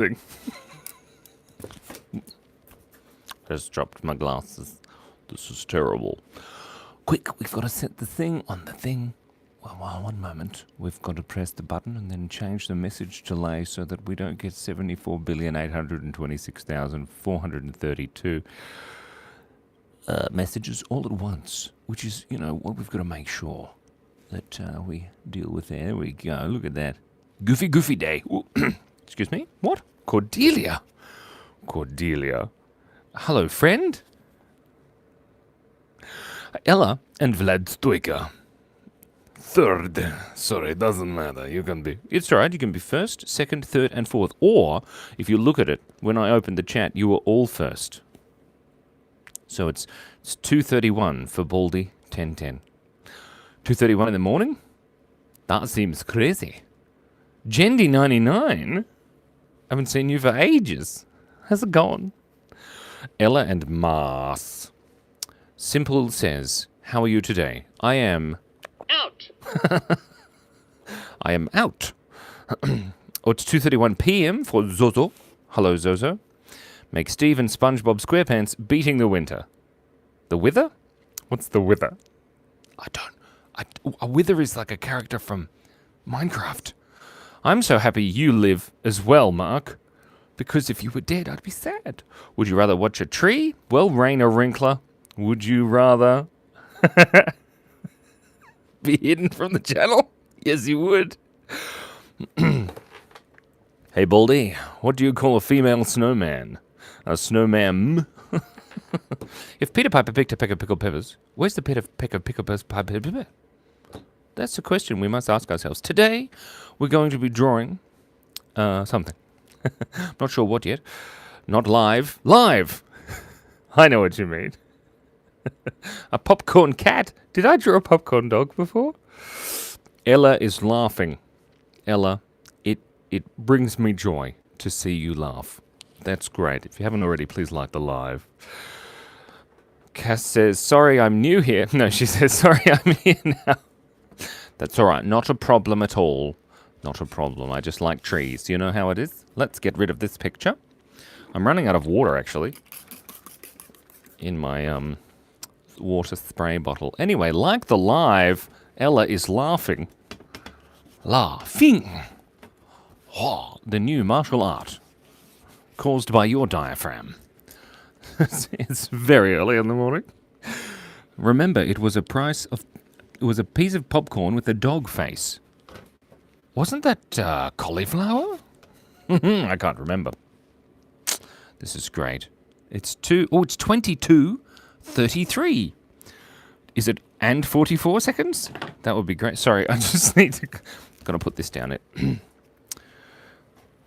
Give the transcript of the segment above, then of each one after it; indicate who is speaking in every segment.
Speaker 1: thing. Just dropped my glasses. This is terrible. Quick, we've got to set the thing on the thing. Well, one moment. We've got to press the button and then change the message delay so that we don't get 74,826,432 messages all at once, which is, what we've got to make sure that we deal with. There we go. Look at that. Goofy day. Excuse me? What? Cordelia. Hello, friend. Ella and Vlad Stoika. Third. Sorry, doesn't matter. You can be... It's alright, you can be first, second, third, and fourth. Or, if you look at it, when I opened the chat, you were all first. So it's 2:31 for Baldy, 10:10. 2:31 in the morning? That seems crazy. Jendy99? Haven't seen you for ages. How's it going? Ella and Mars. Simple says, how are you today? I am...
Speaker 2: Out.
Speaker 1: I am out. Oh, it's 2:31 p.m. for Zozo. Hello, Zozo. Make Steve and SpongeBob SquarePants beating the winter. The Wither? What's the Wither? A Wither is like a character from Minecraft. I'm so happy you live as well, Mark. Because if you were dead, I'd be sad. Would you rather watch a tree? Well, Rainer Wrinkler. Would you rather be hidden from the channel? Yes, you would. Hey, Baldy, what do you call a female snowman? A snowman? If Peter Piper picked a peck of pickled peppers, where's the peck of pickled peppers? That's the question we must ask ourselves. Today, we're going to be drawing something. Not sure what yet. Not live. Live! I know what you mean. A popcorn cat. Did I draw a popcorn dog before? Ella is laughing. Ella, it brings me joy to see you laugh. That's great. If you haven't already, please like the live. Cass says, sorry, I'm new here. No, she says, sorry, I'm here now. That's all right. Not a problem at all. Not a problem. I just like trees. You know how it is? Let's get rid of this picture. I'm running out of water, actually, in my water spray bottle. Anyway, like the live, Ella is laughing. Laughing. Oh, the new martial art caused by your diaphragm. It's very early in the morning. Remember, it was a piece of popcorn with a dog face. Wasn't that cauliflower? I can't remember. This is great. It's 22:33. Is it and 44 seconds? That would be great. Sorry, I just need to... Gotta put this down.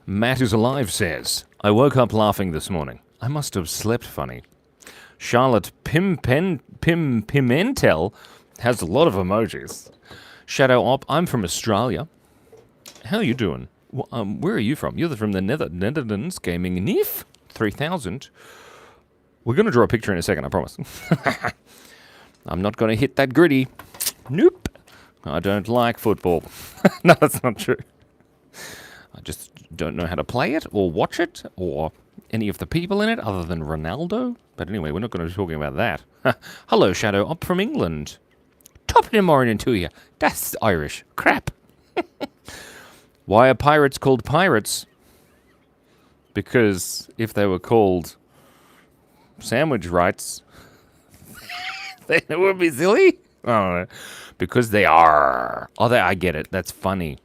Speaker 1: Matt is alive says, I woke up laughing this morning. I must have slept funny. Charlotte Pimentel has a lot of emojis. Shadow Op, I'm from Australia. How are you doing? Where are you from? You're from the Netherlands Gaming NIF 3000. We're going to draw a picture in a second, I promise. I'm not going to hit that gritty. Nope. I don't like football. No, that's not true. I just don't know how to play it or watch it or any of the people in it other than Ronaldo. But anyway, we're not going to be talking about that. Hello, Shadow Up from England. Top of the morning to you. That's Irish. Crap. Why are pirates called pirates? Because if they were called sandwich rights, then it would be silly. I don't know. Because they are. Oh, I get it. That's funny.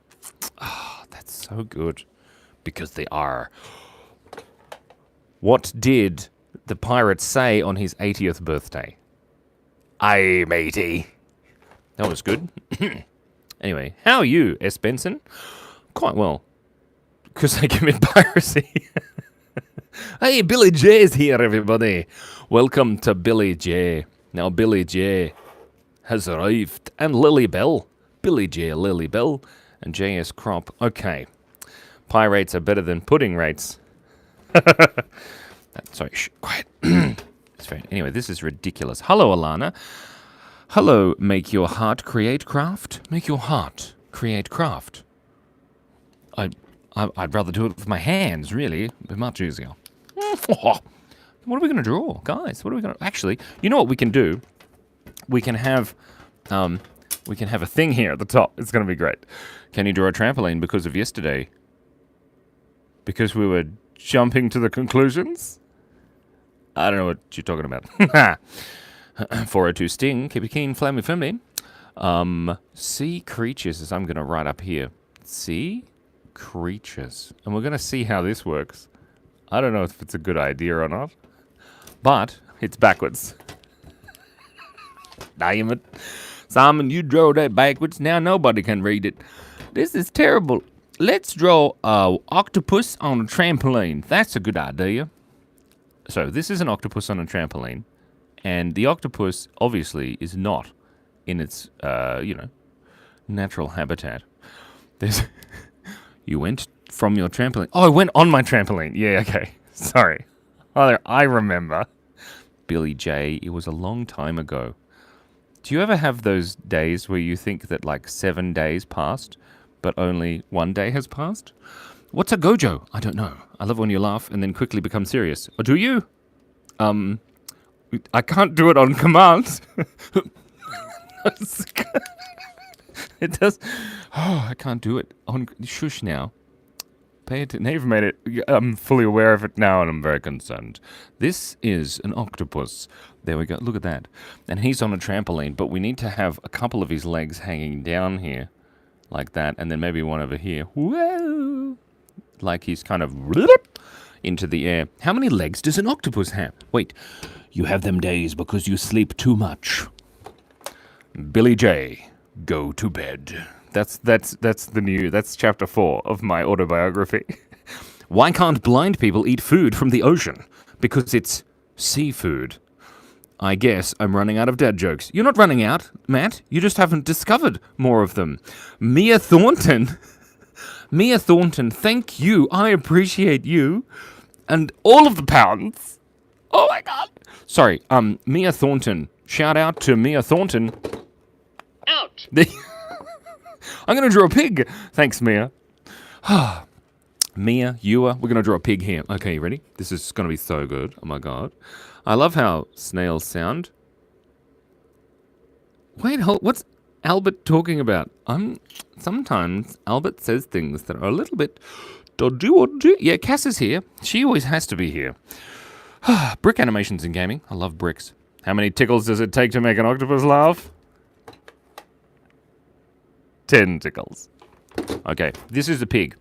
Speaker 1: Oh, that's so good. Because they are. What did the pirate say on his 80th birthday? Aye, matey. That was good. Anyway, how are you, S. Benson? Quite well. Because they commit piracy. Hey, Billy J's here, everybody. Welcome to Billy J. Now, Billy J has arrived. And Lily Bell. Billy J, Lily Bell. And J.S. Crop. Okay. Pie rates are better than pudding rates. Sorry, shh, quiet. It's fine. Anyway, this is ridiculous. Hello, Alana. Hello, make your heart create craft. Make your heart create craft. I'd rather do it with my hands, really. It'd be much easier. What are we going to draw, guys? What are we going to... Actually, you know what we can do? We can have a thing here at the top. It's going to be great. Can you draw a trampoline because of yesterday? Because we were jumping to the conclusions? I don't know what you're talking about. 402 Sting. Keep it keen. Flammy family. Sea creatures, as I'm going to write up here. Sea creatures. And we're going to see how this works. I don't know if it's a good idea or not. But it's backwards. Damn it. Simon, you drew that backwards. Now nobody can read it. This is terrible. Let's draw an octopus on a trampoline. That's a good idea. So this is an octopus on a trampoline. And the octopus, obviously, is not in its, natural habitat. You went from your trampoline. Oh, I went on my trampoline. Yeah, okay. Sorry. I remember. Billy J, it was a long time ago. Do you ever have those days where you think that like 7 days passed, but only 1 day has passed? What's a gojo? I don't know. I love when you laugh and then quickly become serious. Or do you? I can't do it on command. It does. Oh, I can't do it. Shush now. Pay attention. They've made it. I'm fully aware of it now and I'm very concerned. This is an octopus. There we go. Look at that. And he's on a trampoline, but we need to have a couple of his legs hanging down here. Like that. And then maybe one over here. Whoa! Like he's kind of into the air. How many legs does an octopus have? Wait. You have them days because you sleep too much. Billy J, go to bed. That's chapter 4 of my autobiography. Why can't blind people eat food from the ocean? Because it's seafood. I guess I'm running out of dad jokes. You're not running out, Matt. You just haven't discovered more of them. Mia Thornton. Mia Thornton, thank you. I appreciate you. And all of the pounds. Oh my god. Sorry, Mia Thornton. Shout out to Mia Thornton. Out. I'm going to draw a pig. Thanks, Mia. Mia, we're going to draw a pig here. Okay, you ready? This is going to be so good. Oh my god. I love how snails sound. Wait, what's Albert talking about? Sometimes Albert says things that are a little bit dodgy. Yeah, Cass is here. She always has to be here. Brick animations in gaming. I love bricks. How many tickles does it take to make an octopus laugh? 10 tickles. Okay, this is the pig.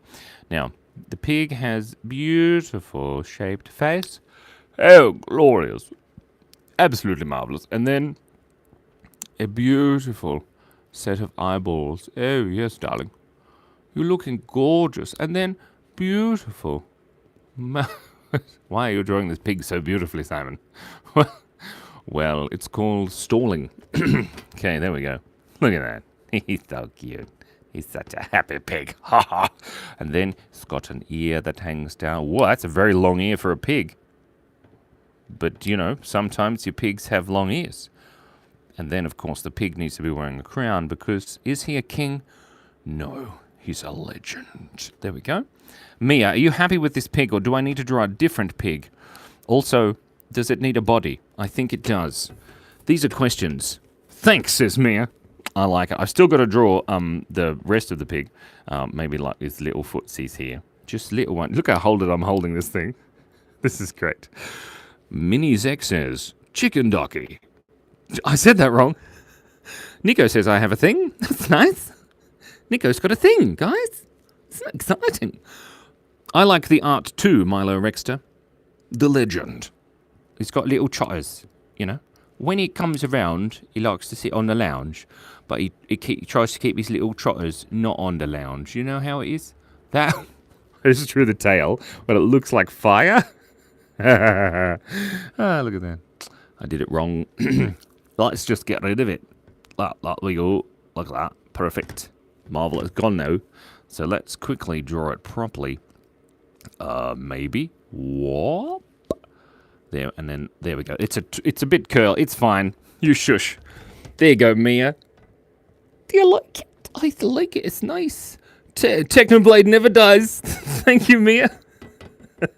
Speaker 1: Now, the pig has beautiful shaped face. Oh, glorious. Absolutely marvelous. And then a beautiful set of eyeballs. Oh, yes, darling. You're looking gorgeous. And then beautiful. Why are you drawing this pig so beautifully, Simon? Well, it's called stalling. Okay, there we go. Look at that. He's so cute. He's such a happy pig. Ha ha. And then it's got an ear that hangs down. Whoa, that's a very long ear for a pig. But, sometimes your pigs have long ears. And then, of course, the pig needs to be wearing a crown because is he a king? No, he's a legend. There we go. Mia, are you happy with this pig or do I need to draw a different pig? Also, does it need a body? I think it does. These are questions. Thanks, says Mia. I like it. I've still got to draw the rest of the pig. Maybe like his little footsies here. Just little one. Look how I'm holding this thing. This is great. Minnie Zek says, chicken docky. I said that wrong. Nico says, I have a thing. That's nice. Nico's got a thing, guys. It's exciting. I like the art too, Milo Rexter. The legend. He's got little trotters, When he comes around, he likes to sit on the lounge. But he tries to keep his little trotters not on the lounge. You know how it is? That is through the tail, but it looks like fire. Look at that. I did it wrong. Let's just get rid of it. Like we go. Look at that. Perfect. Marvelous. Gone now. So let's quickly draw it properly. Maybe. Whoop. There, and then there we go. It's a bit curl. It's fine. You shush. There you go, Mia. Do you like it? I like it. It's nice. Technoblade never dies. Thank you, Mia. I'm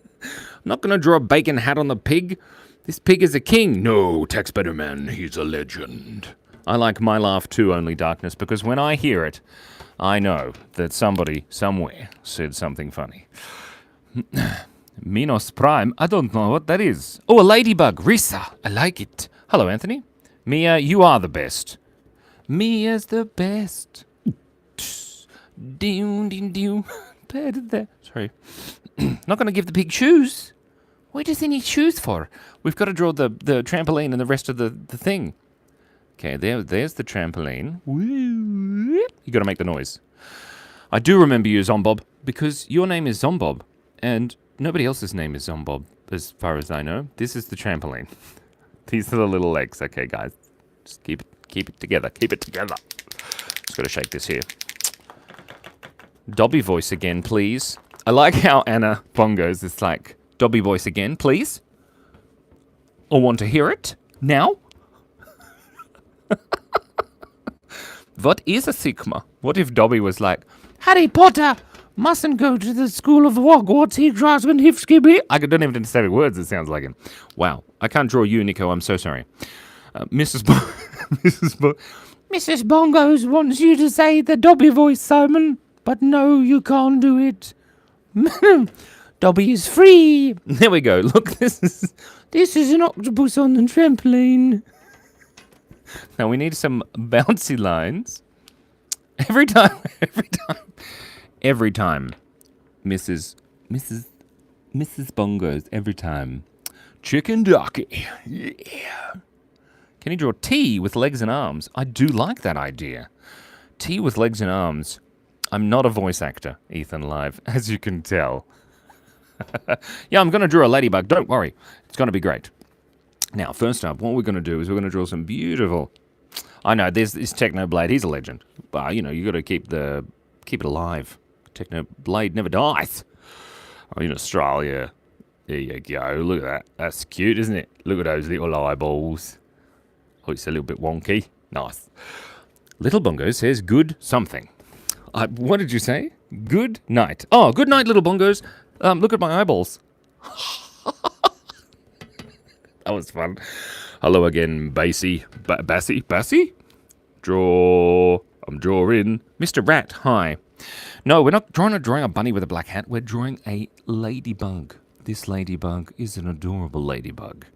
Speaker 1: not going to draw a bacon hat on the pig. This pig is a king. No, Tex Betterman, he's a legend. I like my laugh too, Only Darkness, because when I hear it, I know that somebody, somewhere, said something funny. Minos Prime, I don't know what that is. Oh, a ladybug. Risa, I like it. Hello, Anthony. Mia, you are the best. Mia's the best. Sorry. Not going to give the pig shoes. What does he need shoes for? We've got to draw the trampoline and the rest of the thing. Okay, there's the trampoline. You got to make the noise. I do remember you, Zombob, because your name is Zombob, and nobody else's name is Zombob, as far as I know. This is the trampoline. These are the little legs. Okay, guys, just keep it together. Keep it together. Just got to shake this here. Dobby voice again, please. I like how Anna Bongos is like, Dobby voice again, please. I want to hear it now. What is a Sigma? What if Dobby was like, Harry Potter mustn't go to the school of Hogwarts. He draws when he skibby. I don't even understand the words. It sounds like him. Wow, I can't draw you, Nico. I'm so sorry. Mrs. Bongos wants you to say the Dobby voice, Simon. But no, you can't do it. Dobby is free. There we go. Look, this is an octopus on the trampoline. Now we need some bouncy lines. Every time, Mrs. Bongos, every time. Chicken ducky. Yeah. Can you draw T with legs and arms? I do like that idea. T with legs and arms. I'm not a voice actor, Ethan Live, as you can tell. Yeah, I'm going to draw a ladybug. Don't worry. It's going to be great. Now, first up, what we're going to do is we're going to draw some beautiful... I know, there's this Technoblade. He's a legend. But, you know, you got to keep it alive. Technoblade never dies. Oh, in Australia. There you go. Look at that. That's cute, isn't it? Look at those little eyeballs. Oh, it's a little bit wonky. Nice. Little Bongo says good something. What did you say? Good night. Oh, good night, Little Bongos. Look at my eyeballs. That was fun. Hello again, Bassy. Bassy? I'm drawing. Mr. Rat, hi. No, we're not drawing a bunny with a black hat. We're drawing a ladybug. This ladybug is an adorable ladybug.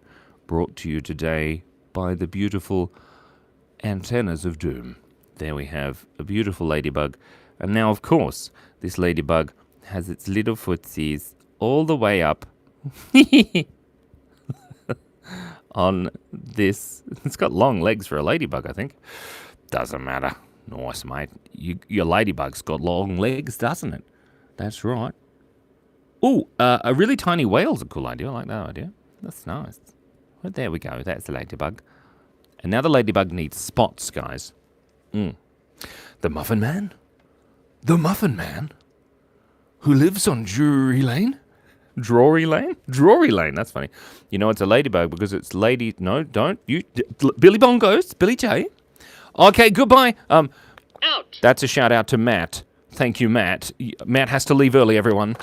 Speaker 1: Brought to you today by the beautiful Antennas of Doom. There we have a beautiful ladybug. And now, of course, this ladybug has its little footsies all the way up on this. It's got long legs for a ladybug, I think. Doesn't matter. Nice, mate. Your ladybug's got long legs, doesn't it? That's right. Oh, a really tiny whale's a cool idea. I like that idea. That's nice. Well, there we go. That's the ladybug. And now the ladybug needs spots, guys. The Muffin Man? The Muffin Man? Who lives on Drury Lane? Drury Lane? Drury Lane, that's funny. You know it's a ladybug because it's lady... No, don't. You... Billy Bongos, Billy J. Okay, goodbye. Out. That's a shout out to Matt. Thank you, Matt. Matt has to leave early, everyone.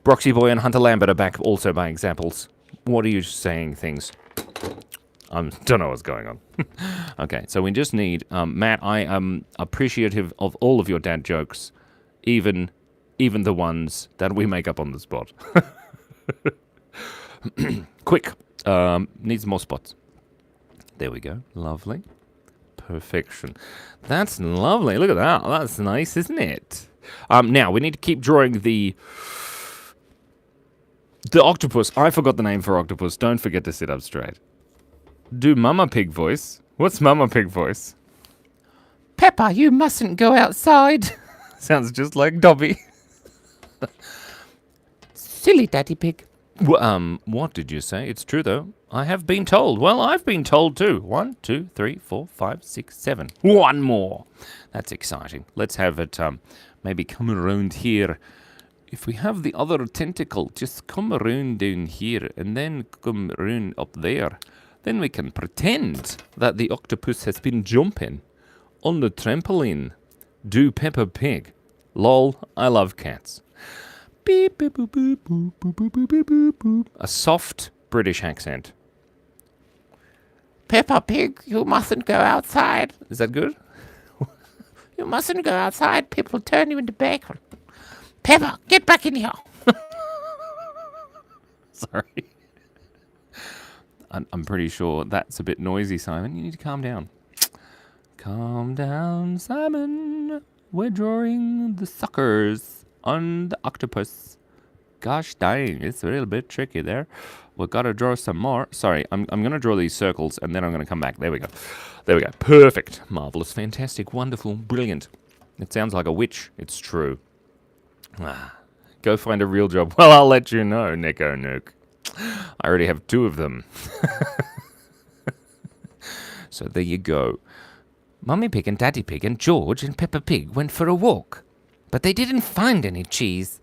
Speaker 1: Broxy Boy and Hunter Lambert are back also by examples. What are you saying things? Don't know what's going on. Okay, so we just need... Matt, I am appreciative of all of your dad jokes, even the ones that we make up on the spot. Quick. Needs more spots. There we go. Lovely. Perfection. That's lovely. Look at that. That's nice, isn't it? Now, we need to keep drawing the octopus. I forgot the name for octopus. Don't forget to sit up straight. Do Mama Pig voice. What's Mama Pig voice? Peppa, you mustn't go outside. Sounds just like Dobby. Silly Daddy Pig. What did you say? It's true, though. I have been told. Well, I've been told, too. 1, 2, 3, 4, 5, 6, 7. One more. That's exciting. Let's have it maybe come around here. If we have the other tentacle, just come around down here and then come around up there. Then we can pretend that the octopus has been jumping on the trampoline. Do Peppa Pig. Lol, I love cats. Beep, beep, boop, boop, boop, boop, boop, boop, boop, boop, boop. A soft British accent. Peppa Pig, you mustn't go outside. Is that good? You mustn't go outside. People turn you into bacon. Peppa, get back in here. Sorry. I'm pretty sure that's a bit noisy, Simon. You need to calm down. Calm down, Simon. We're drawing the suckers on the octopus. Gosh dang, it's a little bit tricky there. We've got to draw some more. Sorry, I'm going to draw these circles and then I'm going to come back. There we go. There we go. Perfect. Marvelous. Fantastic. Wonderful. Brilliant. It sounds like a witch. It's true. Go find a real job. Well, I'll let you know, Nico Nook. I already have 2 of them. So there you go. Mummy Pig and Daddy Pig and George and Peppa Pig went for a walk, but they didn't find any cheese.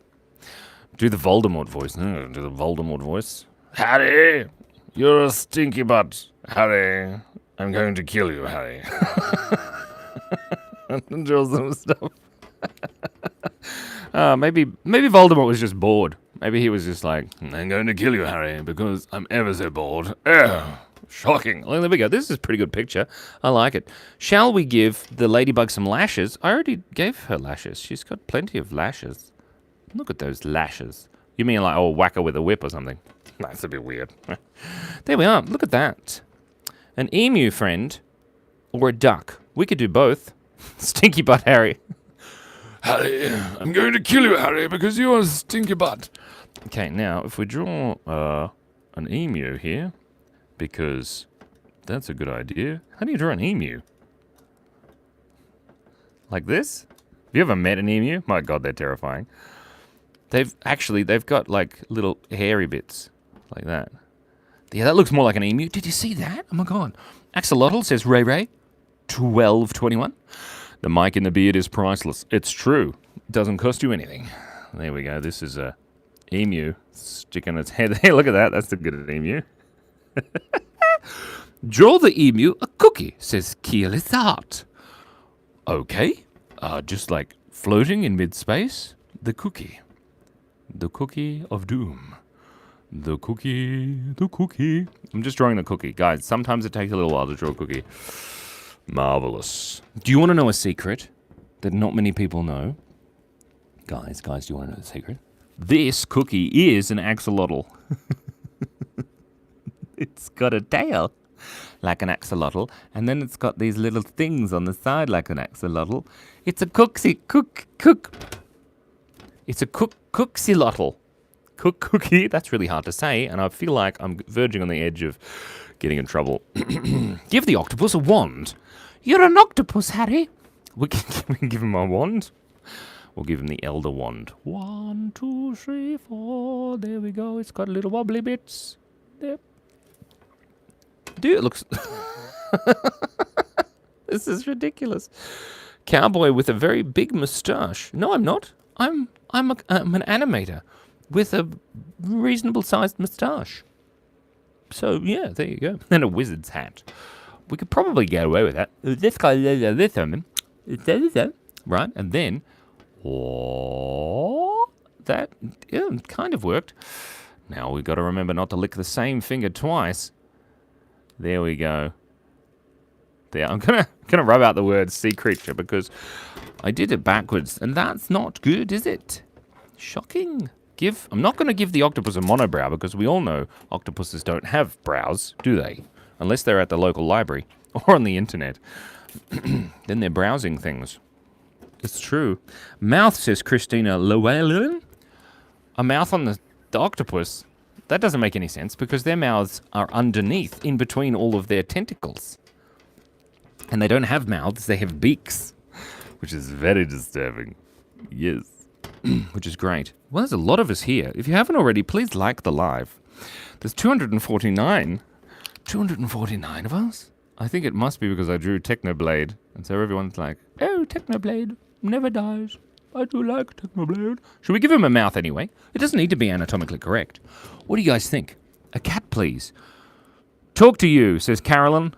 Speaker 1: Do the Voldemort voice. No, do the Voldemort voice. Harry, you're a stinky butt. Harry, I'm going to kill you, Harry. Draw some stuff. Maybe Voldemort was just bored. Maybe he was just like, I'm going to kill you, Harry, because I'm ever so bored. Shocking. Well, there we go. This is a pretty good picture. I like it. Shall we give the ladybug some lashes? I already gave her lashes. She's got plenty of lashes. Look at those lashes. You mean like, whack her with a whip or something? That's a bit weird. There we are. Look at that. An emu friend or a duck. We could do both. Stinky butt Harry. Harry, I'm going to kill you, Harry, because you're a stinky butt. Okay, now, if we draw an emu here, because that's a good idea. How do you draw an emu? Like this? Have you ever met an emu? My God, they're terrifying. They've got, like, little hairy bits, like that. Yeah, that looks more like an emu. Did you see that? Oh, my God. Axolotl says Ray Ray. 1221. The mic in the beard is priceless. It's true. It doesn't cost you anything. There we go. This is a emu sticking its head. Hey, look at that. That's a good emu. Draw the emu a cookie, says Keyless Art. Okay. Just like floating in mid-space. The cookie. The cookie of doom. The cookie. The cookie. I'm just drawing the cookie. Guys, sometimes it takes a little while to draw a cookie. Marvelous. Do you want to know a secret that not many people know? Guys, do you want to know the secret? This cookie is an axolotl. It's got a tail like an axolotl, and then it's got these little things on the side like an axolotl. It's a It's a cooksilotl. Cookie. That's really hard to say, and I feel like I'm verging on the edge of getting in trouble. Give the octopus a wand. You're an octopus, Harry. We can give him a wand. We'll give him the Elder Wand. 1, 2, 3, 4. There we go. It's got little wobbly bits. There. Dude, it looks... This is ridiculous. Cowboy with a very big moustache. No, I'm not. I'm an animator with a reasonable-sized moustache. So, yeah, there you go. And a wizard's hat. We could probably get away with that. This guy, this woman. Right? And then... Oh, that kind of worked. Now we've got to remember not to lick the same finger twice. There we go. There, I'm gonna rub out the word sea creature because I did it backwards, and that's not good, is it? Shocking. I'm not going to give the octopus a monobrow because we all know octopuses don't have brows, do they? Unless they're at the local library or on the internet. Then they're browsing things. It's true. Mouth, says Christina Llewellyn. A mouth on the octopus? That doesn't make any sense because their mouths are underneath, in between all of their tentacles. And they don't have mouths, they have beaks. Which is very disturbing. Yes. Which is great. Well, there's a lot of us here. If you haven't already, please like the live. There's 249. 249 of us? I think it must be because I drew Technoblade. And so everyone's like, oh, Technoblade never dies. I do like Technoblade. Should we give him a mouth anyway? It doesn't need to be anatomically correct. What do you guys think? A cat, please. Talk to you, says Carolyn.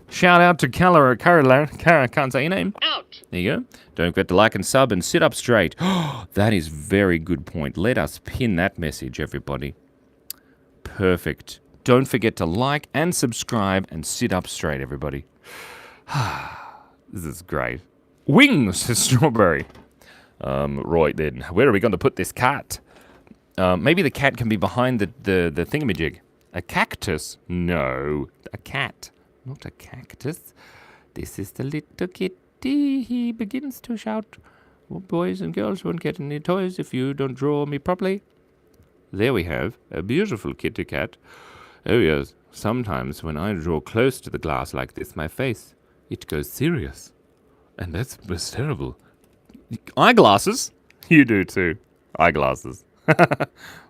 Speaker 1: Shout out to Carolyn. Can't say your name.
Speaker 2: Out.
Speaker 1: There you go. Don't forget to like and sub and sit up straight. That is very good point. Let us pin that message, everybody. Perfect. Don't forget to like and subscribe and sit up straight, everybody. This is great. Wings, says Strawberry. Right then, where are we going to put this cat? Maybe the cat can be behind the thingamajig. A cactus? No, a cat, not a cactus. This is the little kitty. He begins to shout, well, boys and girls won't get any toys if you don't draw me properly. There we have a beautiful kitty cat. Oh yes, sometimes when I draw close to the glass like this, my face, it goes serious. And that's terrible. Eyeglasses? You do too. Eyeglasses.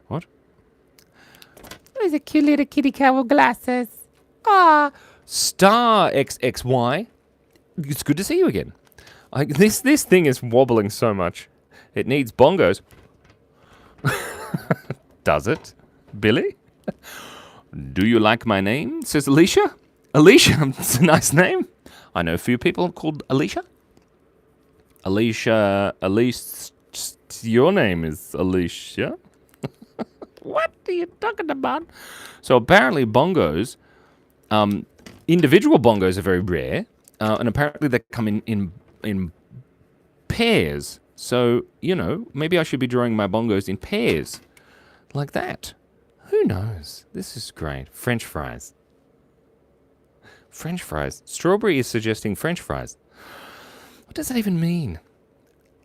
Speaker 1: What?
Speaker 2: There's a cute little kitty cat with glasses. Ah.
Speaker 1: Star XXY. It's good to see you again. This thing is wobbling so much. It needs bongos. Does it, Billy? Do you like my name? Says Alicia. Alicia, it's a nice name. I know a few people called Alicia. Alicia, your name is Alicia?
Speaker 2: What are you talking about?
Speaker 1: So apparently bongos, individual bongos are very rare, and apparently they come in pairs. So, you know, maybe I should be drawing my bongos in pairs, like that. Who knows? This is great. French fries. French fries. Strawberry is suggesting French fries. What does that even mean?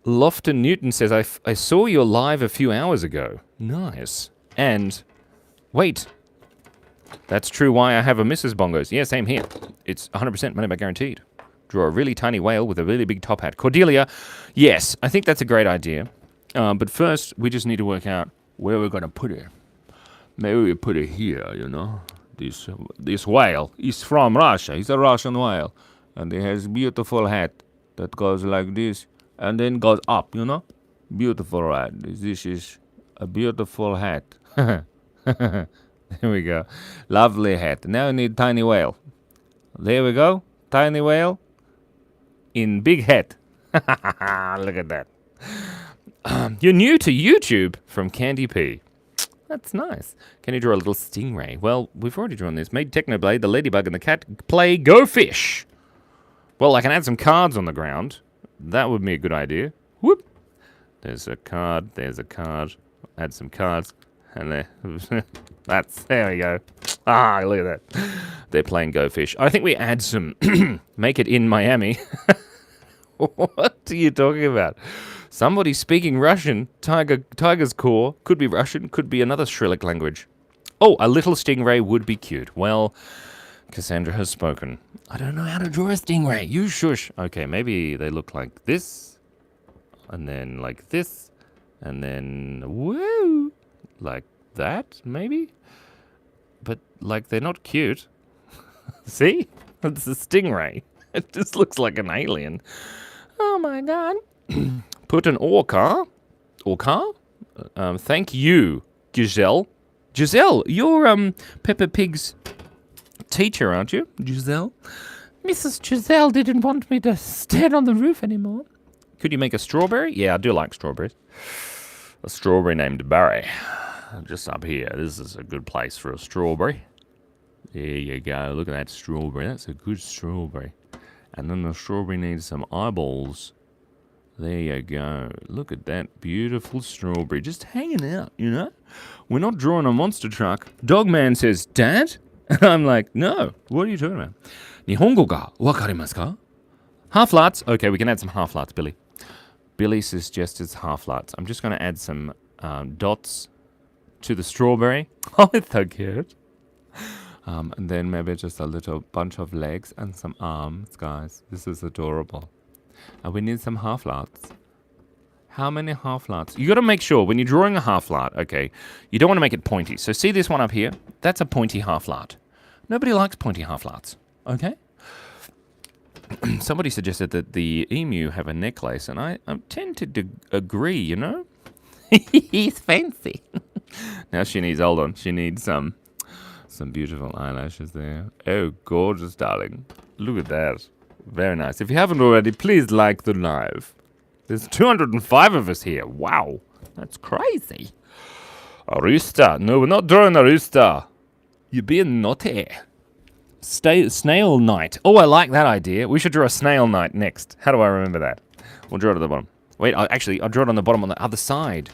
Speaker 1: Lofton Newton says, I saw your live a few hours ago. Nice. And, wait. That's true why I have a Mrs. Bongos. Yeah, same here. It's 100% money back guaranteed. Draw a really tiny whale with a really big top hat. Cordelia, yes, I think that's a great idea. But first, we just need to work out where we're going to put it. Maybe we put it here, you know. This whale is from Russia. He's a Russian whale. And he has a beautiful hat that goes like this and then goes up, you know. Beautiful hat. This is a beautiful hat. There we go. Lovely hat. Now we need tiny whale. There we go. Tiny whale in big hat. Look at that. You're new to YouTube from Candy P. That's nice. Can you draw a little stingray? Well, we've already drawn this. Made Technoblade, the ladybug, and the cat play Go Fish. Well, I can add some cards on the ground. That would be a good idea. Whoop. There's a card. There's a card. Add some cards. And there. There we go. Ah, look at that. They're playing Go Fish. I think we add some. Make it in Miami. What are you talking about? Somebody speaking Russian. Tiger's core. Could be Russian. Could be another Cyrillic language. Oh, a little stingray would be cute. Well, Cassandra has spoken. I don't know how to draw a stingray. You shush. Okay, maybe they look like this. And then like this. And then, woo, like that, maybe? But, like, they're not cute. See? It's a stingray. It just looks like an alien.
Speaker 2: Oh, my God.
Speaker 1: Put an orca. Orca? Thank you, Giselle. Giselle, you're Peppa Pig's teacher, aren't you, Giselle?
Speaker 2: Mrs. Giselle didn't want me to stand on the roof anymore.
Speaker 1: Could you make a strawberry? Yeah, I do like strawberries. A strawberry named Barry. Just up here. This is a good place for a strawberry. There you go. Look at that strawberry. That's a good strawberry. And then the strawberry needs some eyeballs. There you go. Look at that beautiful strawberry. Just hanging out, you know? We're not drawing a monster truck. Dogman says, Dad? And I'm like, no. What are you talking about? Nihongo ga wakarimasu ka? Half-flats. Okay, we can add some half-flats, Billy. Billy suggests half-flats. I'm just going to add some dots to the strawberry. Oh, it's so cute. And then maybe just a little bunch of legs and some arms, guys. This is adorable. And we need some half-flats. How many half-flats? You got to make sure when you're drawing a half-flat, okay, you don't want to make it pointy. So see this one up here? That's a pointy half-flat. Nobody likes pointy half-flats, okay? Somebody suggested that the emu have a necklace, and I tend to agree, you know?
Speaker 2: He's fancy.
Speaker 1: Now she needs, hold on, she needs some beautiful eyelashes there. Oh, gorgeous, darling. Look at that. Very nice. If you haven't already, please like the live. There's 205 of us here. Wow. That's crazy. A rooster. No, we're not drawing a rooster. You're being naughty. Snail night. Oh, I like that idea. We should draw a snail night next. How do I remember that? We'll draw it at the bottom. Wait, I'll draw it on the bottom on the other side.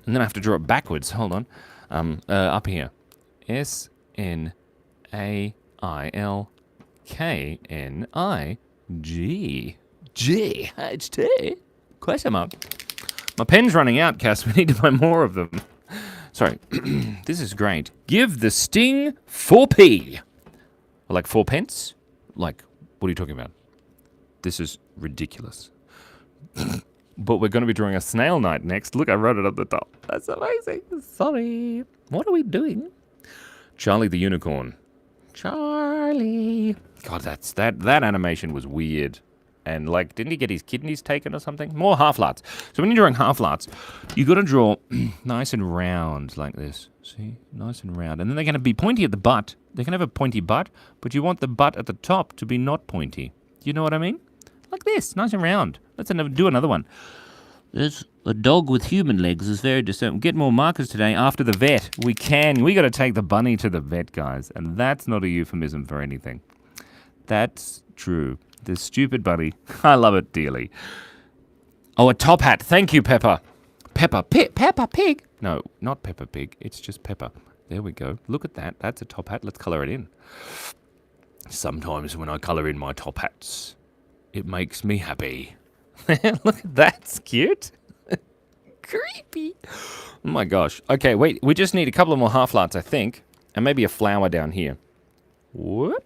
Speaker 1: And then I have to draw it backwards. Hold on. Up here. SNAILKNIG. GHT. Question mark. My pen's running out, Cass. We need to buy more of them. Sorry. This is great. Give the sting 4p. Like 4 pence? Like, what are you talking about? This is ridiculous. But we're going to be drawing a snail night next. Look, I wrote it at the top. That's amazing. Sorry. What are we doing? Charlie the Unicorn. Charlie. God, that animation was weird. And, like, didn't he get his kidneys taken or something? More half-lats. So when you're drawing half-lats, you got to draw nice and round like this. See? Nice and round. And then they're going to be pointy at the butt. They can have a pointy butt, but you want the butt at the top to be not pointy. You know what I mean? Like this. Nice and round. Let's do another one. There's a dog with human legs is very disturbing. Get more markers today after the vet. We got to take the bunny to the vet, guys. And that's not a euphemism for anything. That's true. The stupid bunny. I love it dearly. Oh, a top hat. Thank you, Peppa. Peppa Pig. No, not Peppa Pig. It's just Peppa. There we go. Look at that. That's a top hat. Let's colour it in. Sometimes when I colour in my top hats, it makes me happy. Look at that. It's cute. Creepy. Oh my gosh. Okay, wait. We just need a couple of more half-lats, I think. And maybe a flower down here. Whoop.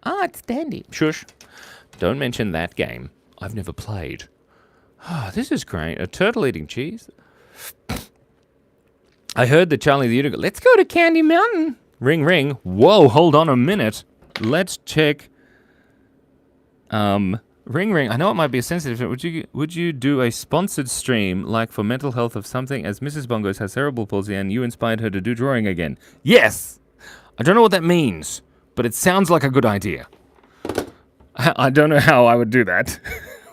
Speaker 2: Ah, it's dandy.
Speaker 1: Shush. Don't mention that game. I've never played. Ah, this is great. A turtle eating cheese. I heard that Charlie the Unicorn. Let's go to Candy Mountain. Ring, ring. Whoa, hold on a minute. Let's check. Ring, ring. I know it might be a sensitive. Would you do a sponsored stream like for mental health of something as Mrs. Bongos has cerebral palsy and you inspired her to do drawing again? Yes. I don't know what that means, but it sounds like a good idea. I don't know how I would do that,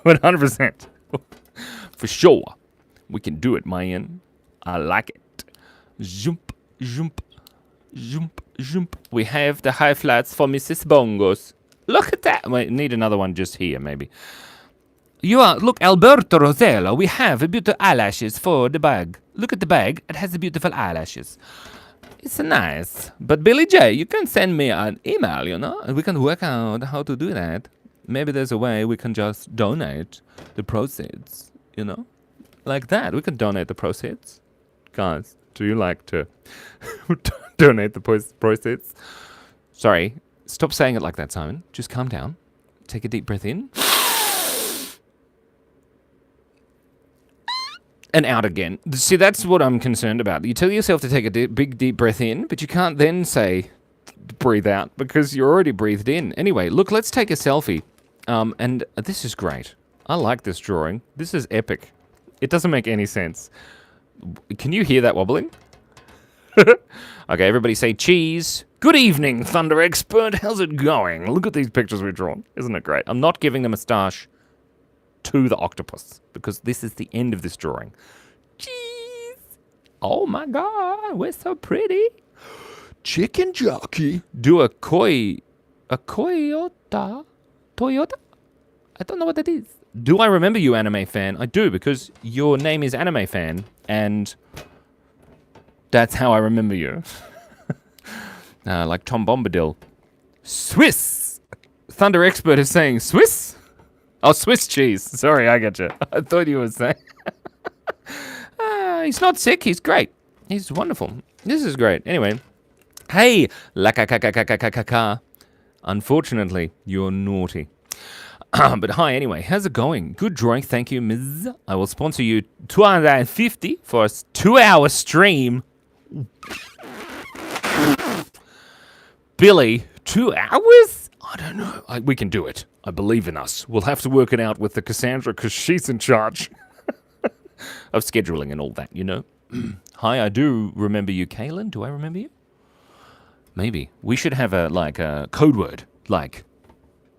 Speaker 1: but 100%. For sure. We can do it, man. I like it. Jump, jump, jump, jump. We have the high flats for Mrs. Bongos. Look at that. Wait, need another one just here, maybe. Look, Alberto Rosella, we have beautiful eyelashes for the bag. Look at the bag. It has the beautiful eyelashes. It's nice. But Billy J, you can send me an email, and we can work out how to do that. Maybe there's a way we can just donate the proceeds, Like that. We can donate the proceeds. Guys, do you like to donate the proceeds? Sorry. Stop saying it like that, Simon. Just calm down. Take a deep breath in. And out again. See, that's what I'm concerned about. You tell yourself to take a big, deep breath in, but you can't then say breathe out because you're already breathed in. Anyway, look, let's take a selfie. And this is great. I like this drawing. This is epic. It doesn't make any sense. Can you hear that wobbling? Okay, everybody say cheese. Good evening, Thunder Expert. How's it going? Look at these pictures we've drawn. Isn't it great? I'm not giving the moustache to the octopus because this is the end of this drawing. Cheese. Oh my God, we're so pretty. Chicken jockey. Do a Toyota? I don't know what that is. Do I remember you, Anime Fan? I do, because your name is Anime Fan, and that's how I remember you. Like Tom Bombadil. Swiss! Thunder Expert is saying Swiss? Oh, Swiss cheese. Sorry, I got you. I thought you were saying. He's not sick. He's great. He's wonderful. This is great. Anyway. Hey! La-ka-ka-ka-ka-ka-ka-ka. Unfortunately, you're naughty. But hi, anyway. How's it going? Good drawing. Thank you, Ms. I will sponsor you $250 for a 2-hour stream. Billy, 2 hours? I don't know. We can do it. I believe in us. We'll have to work it out with the Cassandra because she's in charge of scheduling and all that, Hi, I do remember you, Kaylin. Do I remember you? Maybe. We should have a code word, like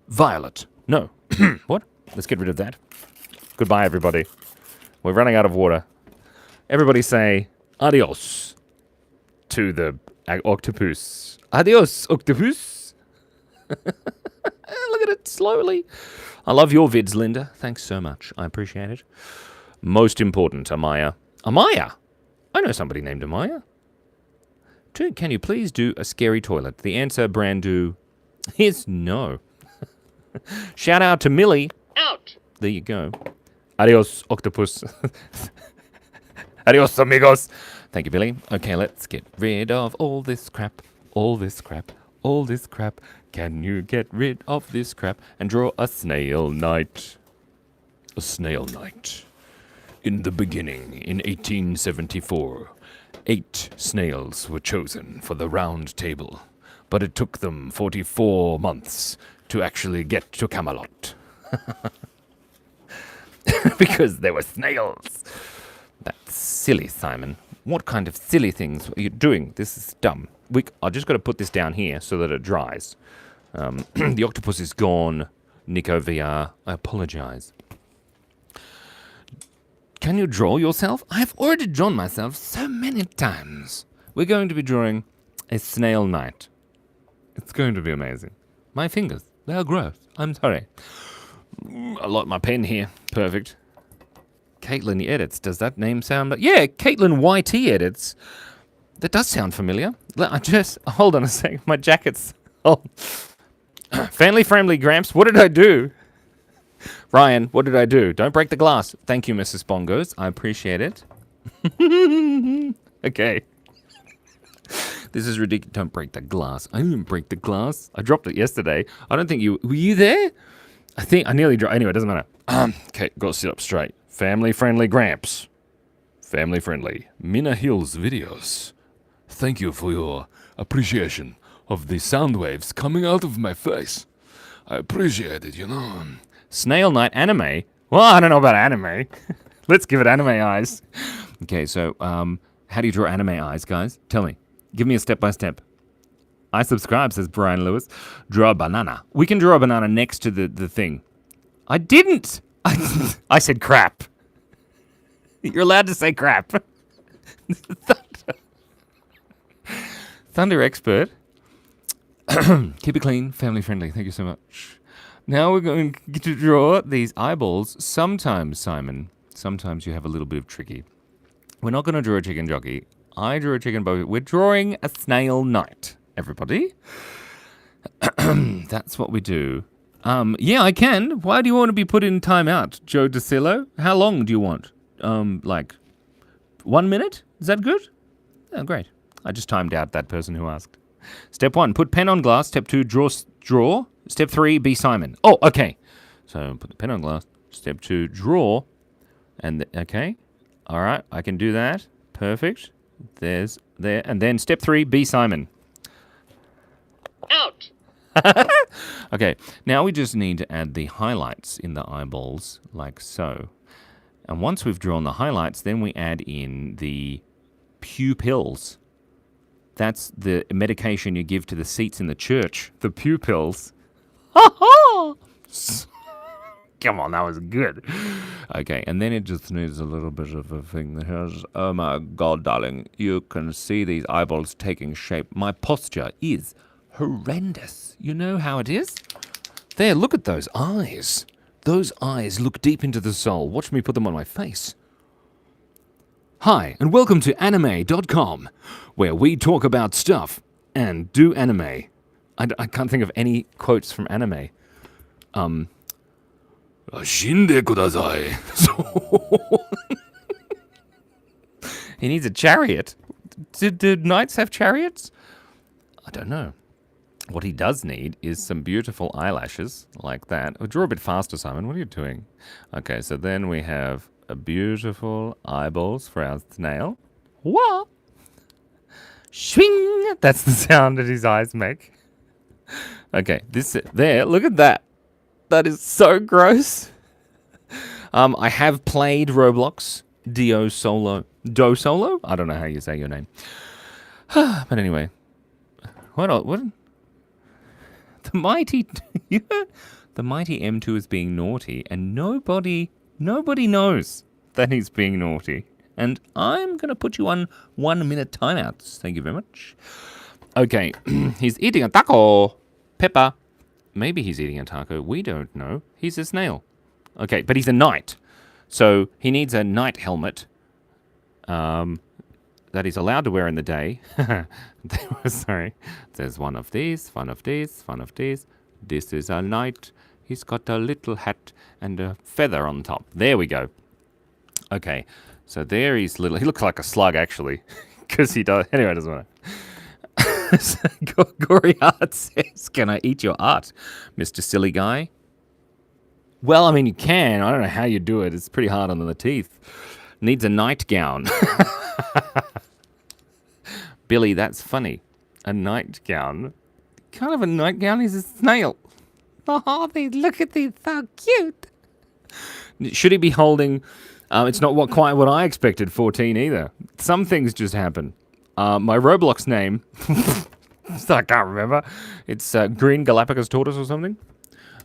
Speaker 1: violet. No. What? Let's get rid of that. Goodbye, everybody. We're running out of water. Everybody say adios to the octopus. Adios, octopus. Look at it slowly. I love your vids, Linda. Thanks so much. I appreciate it. Most important, Amaya. Amaya? I know somebody named Amaya. Can you please do a scary toilet? The answer, Brandu, is no. Shout out to Millie. Out. There you go. Adios, octopus. Adios, amigos. Thank you, Billy. Okay, let's get rid of all this crap. All this crap. All this crap. Can you get rid of this crap and draw a snail knight? A snail knight. In the beginning, in 1874, 8 snails were chosen for the round table, but it took them 44 months to actually get to Camelot. Because they were snails. That's silly, Simon. What kind of silly things are you doing? This is dumb. I just got to put this down here so that it dries. The octopus is gone. Nico VR, I apologize. Can you draw yourself? I've already drawn myself so many times. We're going to be drawing a snail knight. It's going to be amazing. My fingers, they are gross. I'm sorry. I like my pen here. Perfect. Caitlin Edits. Does that name sound... Yeah, Caitlin YT Edits. That does sound familiar. Hold on a sec. My jacket's... Oh. Family-friendly, Gramps. What did I do? Ryan, what did I do? Don't break the glass. Thank you, Mrs. Bongos. I appreciate it. Okay. This is ridiculous. Don't break the glass. I didn't break the glass. I dropped it yesterday. I don't think you... Were you there? I nearly dropped... Anyway, it doesn't matter. Okay, got to sit up straight. Family-friendly Gramps. Family-friendly. Mina Hills videos. Thank you for your appreciation of the sound waves coming out of my face. I appreciate it, you know. Snail Knight anime? Well, I don't know about anime. Let's give it anime eyes. Okay, so, how do you draw anime eyes, guys? Tell me. Give me a step-by-step. I subscribe, says Brian Lewis. Draw a banana. We can draw a banana next to the thing. I didn't! I said crap. You're allowed to say crap. Thunder Expert. Keep it clean, family-friendly. Thank you so much. Now we're going to draw these eyeballs. Sometimes, Simon, you have a little bit of tricky. We're not going to draw a chicken jockey. I drew a chicken bow. We're drawing a snail knight, everybody. That's what we do. Yeah, I can. Why do you want to be put in timeout, Joe DeCillo? How long do you want? 1 minute? Is that good? Oh, great. I just timed out that person who asked. Step 1, put pen on glass. Step 2, draw. Step 3, be Simon. Oh, okay. So put the pen on glass. Step 2, draw. And okay. All right, I can do that. Perfect. There. And then step 3, be Simon. Out. Okay, now we just need to add the highlights in the eyeballs, like so. And once we've drawn the highlights, then we add in the pupils. That's the medication you give to the seats in the church. The pupils. Come on, that was good. Okay, and then it just needs a little bit of a thing that has, oh my God, darling, you can see these eyeballs taking shape. My posture is horrendous. You know how it is? There, look at those eyes. Those eyes look deep into the soul. Watch me put them on my face. Hi, and welcome to anime.com, where we talk about stuff and do anime. I can't think of any quotes from anime. Shinde kudasai. He needs a chariot. Did knights have chariots? I don't know. What he does need is some beautiful eyelashes like that. Oh, draw a bit faster, Simon. What are you doing? Okay, so then we have a beautiful eyeballs for our snail. Wah! Swing! That's the sound that his eyes make. Okay, there, look at that. That is so gross. I have played Roblox Do Solo. I don't know how you say your name. But anyway, What? The mighty, the mighty M2 is being naughty, and nobody knows that he's being naughty. And I'm gonna put you on 1 minute timeouts. Thank you very much. Okay, he's eating a taco. Pepper. Maybe he's eating a taco. We don't know. He's a snail. Okay, but he's a knight, so he needs a knight helmet. That he's allowed to wear in the day. Sorry. There's one of these, one of these, one of these. This is a knight. He's got a little hat and a feather on top. There we go. Okay. So there he's little. He looks like a slug, actually. Because he does. Anyway, it doesn't matter. Gory Art says, can I eat your art, Mr. Silly Guy? Well, I mean, you can. I don't know how you do it. It's pretty hard on the teeth. Needs a nightgown. Billy, that's funny. A nightgown. Kind of a nightgown. He's a snail.
Speaker 2: Oh, look at these, so cute.
Speaker 1: Should he be holding... it's not quite what I expected, 14 either. Some things just happen. My Roblox name... I can't remember. It's Green Galapagos Tortoise or something.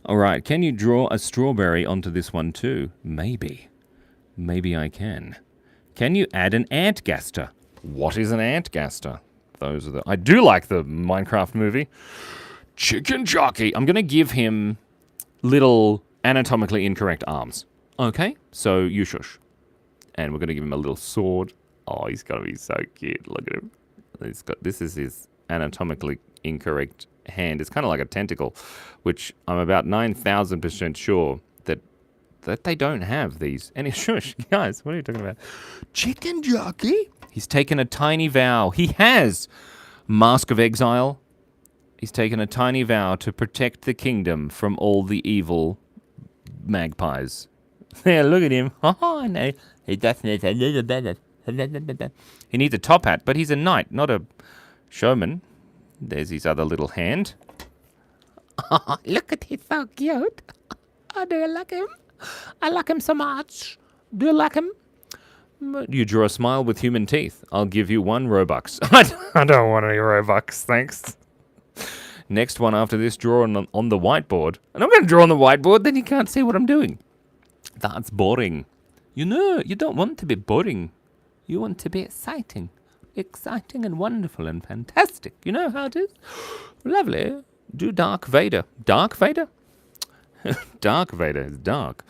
Speaker 1: All right. Can you draw a strawberry onto this one too? Maybe. Maybe I can. Can you add an Antgaster? What is an Antgaster? Those are the... I do like the Minecraft movie. Chicken Jockey. I'm going to give him little anatomically incorrect arms. Okay? So you shush. And we're going to give him a little sword. Oh, he's going to be so cute. Look at him. This is his anatomically incorrect hand. It's kind of like a tentacle, which I'm about 9,000% sure that they don't have these. And shush, guys, what are you talking about? Chicken Jockey? He's taken a tiny vow. He has Mask of Exile. He's taken a tiny vow to protect the kingdom from all the evil magpies. Yeah, look at him. Oh, no. He definitely a little better. He needs a top hat, but he's a knight, not a showman. There's his other little hand.
Speaker 2: Oh, look at him, so cute. Oh, do you like him? I like him so much. Do you like him?
Speaker 1: You draw a smile with human teeth. I'll give you 1 Robux. I don't want any Robux, thanks. Next one after this, draw on the whiteboard. And I'm going to draw on the whiteboard, then you can't see what I'm doing. That's boring. You know, you don't want to be boring. You want to be exciting. Exciting and wonderful and fantastic. You know how it is? Lovely. Do Dark Vader. Dark Vader? Dark Vader is dark.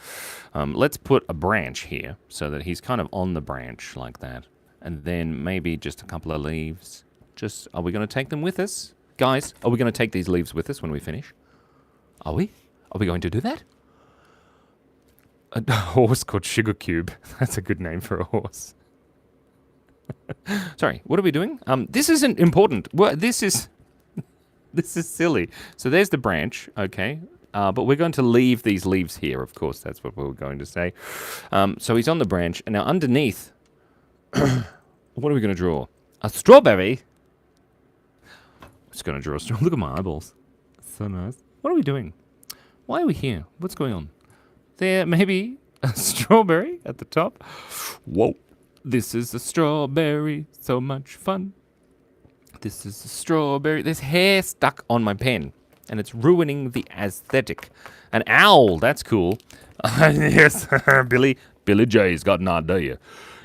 Speaker 1: Let's put a branch here so that he's kind of on the branch like that. And then maybe just a couple of leaves. Are we going to take them with us? Guys, are we going to take these leaves with us when we finish? Are we? Are we going to do that? A horse called Sugar Cube. That's a good name for a horse. Sorry, what are we doing? This isn't important. This is silly. So there's the branch, okay. But we're going to leave these leaves here, of course. That's what we were going to say. So he's on the branch. And now underneath, what are we going to draw? A strawberry? Just going to draw a strawberry. Look at my eyeballs. So nice. What are we doing? Why are we here? What's going on? There, maybe a strawberry at the top. Whoa. This is a strawberry. So much fun. This is a strawberry. There's hair stuck on my pen. And it's ruining the aesthetic. An owl. That's cool. Yes. Billy J's got an idea.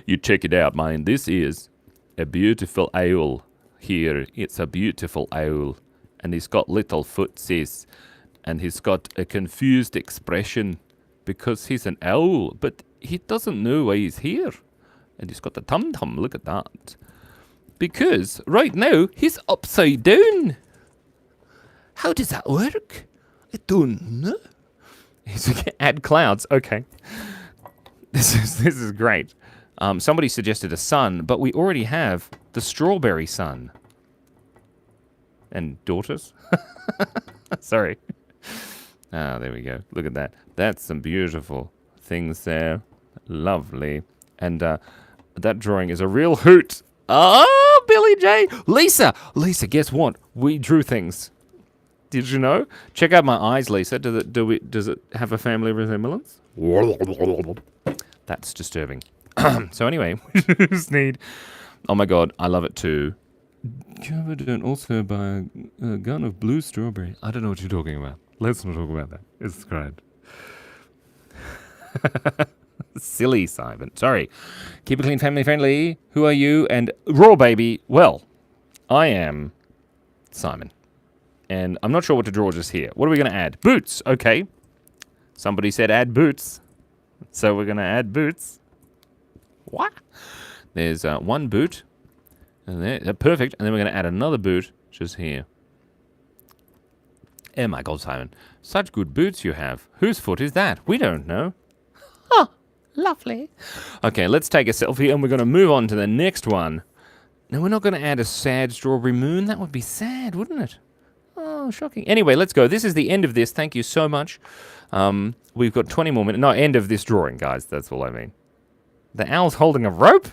Speaker 1: You check it out, man. This is a beautiful owl here. It's a beautiful owl. And he's got little footsies. And he's got a confused expression. Because he's an owl, but he doesn't know why he's here. And he's got the tum-tum, look at that. Because right now, he's upside down. How does that work? I don't know. Add clouds, okay. This is great. Somebody suggested a sun, but we already have the strawberry sun. And daughters? Sorry. Ah, there we go. Look at that. That's some beautiful things there. Lovely. And that drawing is a real hoot. Oh, Billy J. Lisa, guess what? We drew things. Did you know? Check out my eyes, Lisa. Does it have a family resemblance? That's disturbing. So anyway, we just need... Oh my God, I love it too. Covered and also by a gun of blue strawberry. I don't know what you're talking about. Let's not talk about that. It's great. Silly Simon. Sorry. Keep it clean, family friendly. Who are you? And Raw Baby. Well, I am Simon. And I'm not sure what to draw just here. What are we going to add? Boots. Okay. Somebody said add boots. So we're going to add boots. What? There's one boot. And there, perfect. And then we're going to add another boot just here. Oh my God, Simon. Such good boots you have. Whose foot is that? We don't know.
Speaker 2: Oh, lovely.
Speaker 1: Okay, let's take a selfie and we're going to move on to the next one. Now, we're not going to add a sad strawberry moon. That would be sad, wouldn't it? Oh, shocking. Anyway, let's go. This is the end of this. Thank you so much. We've got 20 more minutes. No, end of this drawing, guys. That's all I mean. The owl's holding a rope?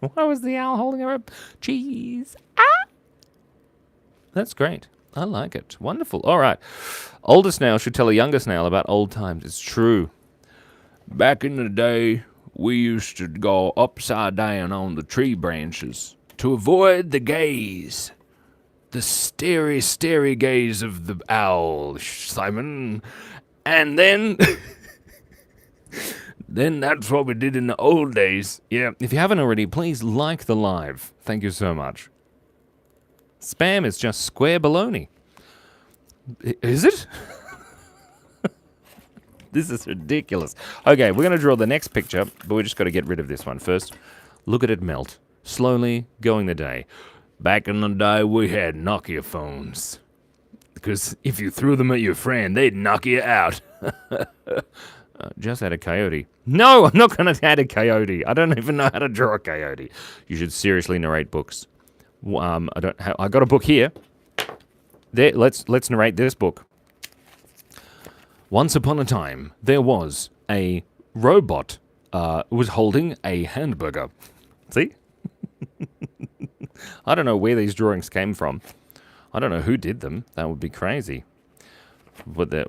Speaker 1: Why was the owl holding a rope? Cheese. Ah! That's great. I like it. Wonderful. All right. Older snail should tell a younger snail about old times. It's true. Back in the day, we used to go upside down on the tree branches to avoid the gaze. The starry gaze of the owl, Simon. And then... then that's what we did in the old days. Yeah. If you haven't already, please like the live. Thank you so much. Spam is just square baloney. Is it? This is ridiculous. Okay, we're going to draw the next picture, but we just got to get rid of this one first. Look at it melt. Slowly going the day. Back in the day, we had Nokia phones. Because if you threw them at your friend, they'd knock you out. Just add a coyote. No, I'm not going to add a coyote. I don't even know how to draw a coyote. You should seriously narrate books. I got a book here. There, let's narrate this book. Once upon a time, there was a robot was holding a hamburger. See? I don't know where these drawings came from. I don't know who did them. That would be crazy. But the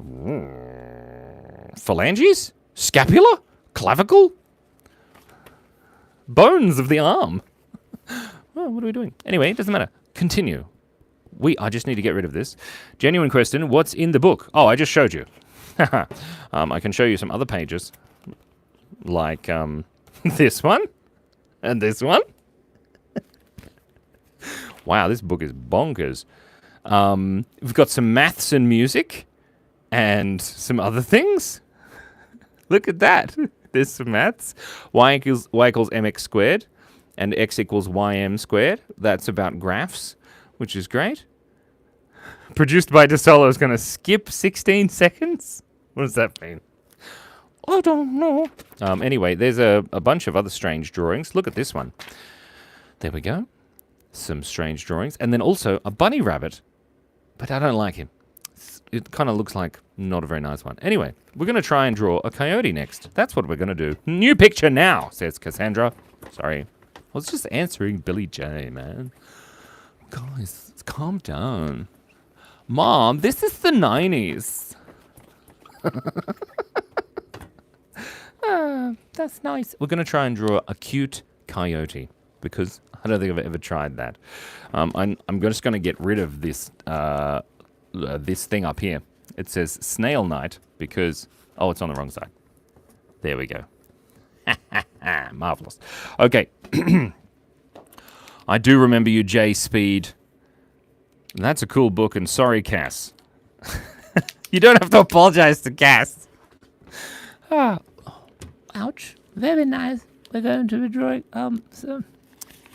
Speaker 1: phalanges? Scapula? Clavicle? Bones of the arm. Oh, what are we doing? Anyway, it doesn't matter. Continue. I just need to get rid of this. Genuine question, what's in the book? Oh, I just showed you. I can show you some other pages. Like this one. And this one. Wow, this book is bonkers. We've got some maths and music. And some other things. Look at that. There's some maths. Y equals mx squared. And x equals ym squared. That's about graphs, which is great. Produced by DeSolo is going to skip 16 seconds? What does that mean? I don't know. Anyway, there's a bunch of other strange drawings. Look at this one. There we go. Some strange drawings. And then also a bunny rabbit. But I don't like him. It kind of looks like not a very nice one. Anyway, we're going to try and draw a coyote next. That's what we're going to do. New picture now, says Cassandra. Sorry. I was just answering Billy J, man. Guys, calm down. Mom, this is the 90s.
Speaker 2: That's nice.
Speaker 1: We're going to try and draw a cute coyote because I don't think I've ever tried that. I'm just going to get rid of this this thing up here. It says Snail Night because... Oh, it's on the wrong side. There we go. Marvelous. Okay. I do remember you, J Speed. That's a cool book, and sorry, Cass. You don't have to apologize to Cass.
Speaker 2: Oh, ouch. Very nice. We're going to be drawing, so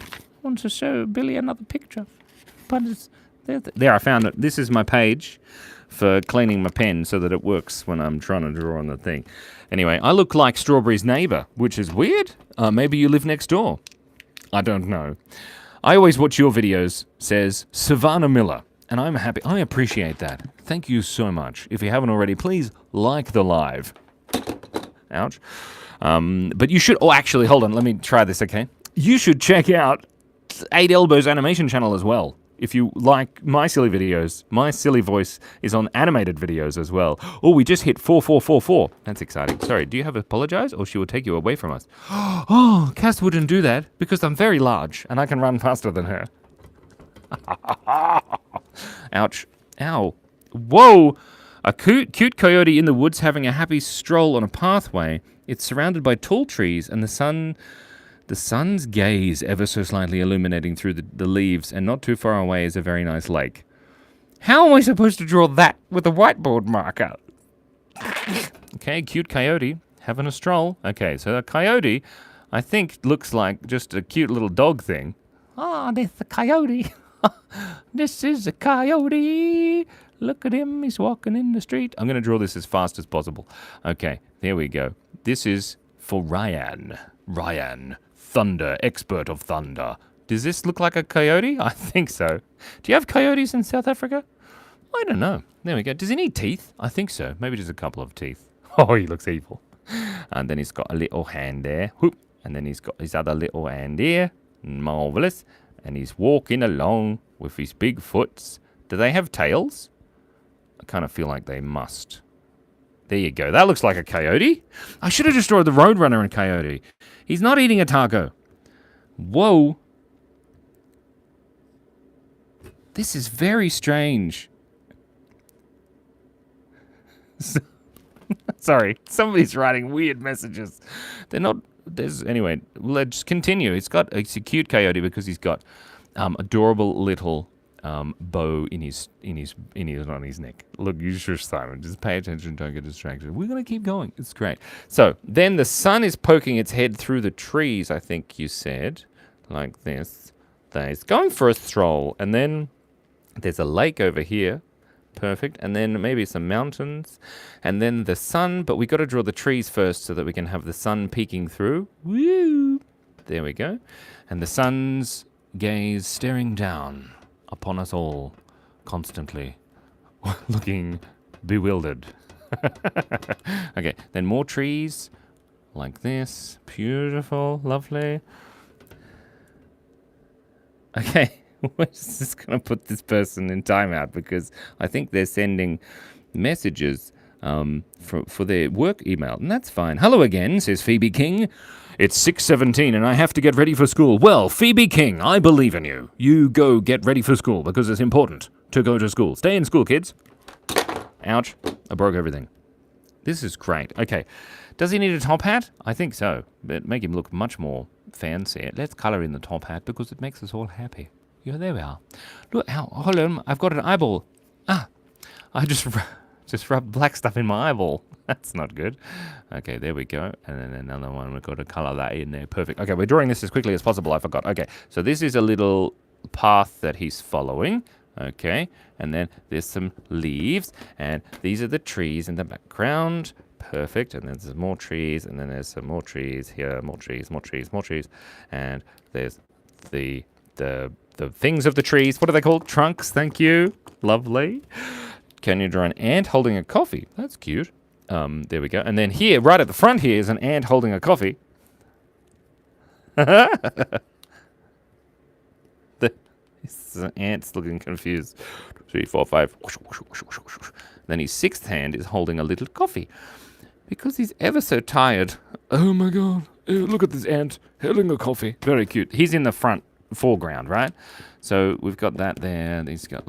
Speaker 2: I want to show Billy another picture. But it's...
Speaker 1: There, I found it. This is my page for cleaning my pen so that it works when I'm trying to draw on the thing. Anyway, I look like Strawberry's neighbor, which is weird. Maybe you live next door. I don't know. I always watch your videos, says Savannah Miller, and I'm happy. I appreciate that. Thank you so much. If you haven't already, please like the live. Ouch. But you should... Oh, actually, hold on. Let me try this, okay? You should check out 8 Elbows animation channel as well. If you like my silly videos, my silly voice is on animated videos as well. Oh, we just hit 4444. That's exciting. Sorry, do you have to apologize or she will take you away from us? Oh, Cass wouldn't do that because I'm very large and I can run faster than her. Ouch. Ow. Whoa! A cute coyote in the woods having a happy stroll on a pathway. It's surrounded by tall trees and the sun's gaze ever so slightly illuminating through the leaves, and not too far away is a very nice lake. How am I supposed to draw that with a whiteboard marker? Okay, cute coyote having a stroll. Okay, so a coyote, I think, looks like just a cute little dog thing.
Speaker 2: Ah, this the coyote. This is a coyote. Look at him, he's walking in the street.
Speaker 1: I'm going to draw this as fast as possible. Okay, there we go. This is for Ryan. Ryan, thunder, expert of thunder. Does this look like a coyote? I think so. Do you have coyotes in South Africa? I don't know. There we go. Does he need teeth? I think so. Maybe just a couple of teeth. Oh, he looks evil. And then he's got a little hand there. Whoop. And then he's got his other little hand here. Marvelous. And he's walking along with his big foots. Do they have tails? I kind of feel like they must. There you go. That looks like a coyote. I should have just drawn the Roadrunner and coyote. He's not eating a taco. Whoa. This is very strange. Sorry, somebody's writing weird messages. They're not. Anyway. Let's continue. It's a cute coyote because he's got adorable little bow on his neck. Look, you sure, Simon. Just pay attention. Don't get distracted. We're gonna keep going. It's great. So then the sun is poking its head through the trees. I think you said like this. He's going for a stroll, and then there's a lake over here. Perfect. And then maybe some mountains. And then the sun. But we got to draw the trees first so that we can have the sun peeking through. Woo! There we go. And the sun's gaze staring down upon us all constantly. Looking bewildered. Okay. Then more trees. Like this. Beautiful. Lovely. Okay. We're just going to put this person in timeout because I think they're sending messages for their work email, and that's fine. Hello again, says Phoebe King. It's 6:17 and I have to get ready for school. Well, Phoebe King, I believe in you. You go get ready for school because it's important to go to school. Stay in school, kids. Ouch. I broke everything. This is great. Okay. Does he need a top hat? I think so. But make him look much more fancy. Let's color in the top hat because it makes us all happy. Yeah, there we are. Look, hold on, I've got an eyeball. I just rubbed black stuff in my eyeball. That's not good. Okay, there we go. And then another one, we've got to color that in there. Perfect. Okay, we're drawing this as quickly as possible. I forgot. Okay, so this is a little path that he's following. Okay, and then there's some leaves, and these are the trees in the background. Perfect. And then there's more trees, and then there's some more trees here, more trees, more trees, more trees. And there's the things of the trees. What are they called? Trunks. Thank you. Lovely. Can you draw an ant holding a coffee? That's cute. There we go. And then here, right at the front here, is an ant holding a coffee. The ant's looking confused. 3, 4, 5. Then his sixth hand is holding a little coffee. Because he's ever so tired. Oh my god. Ew, look at this ant holding a coffee. Very cute. He's in the foreground, right? So we've got that there. He's got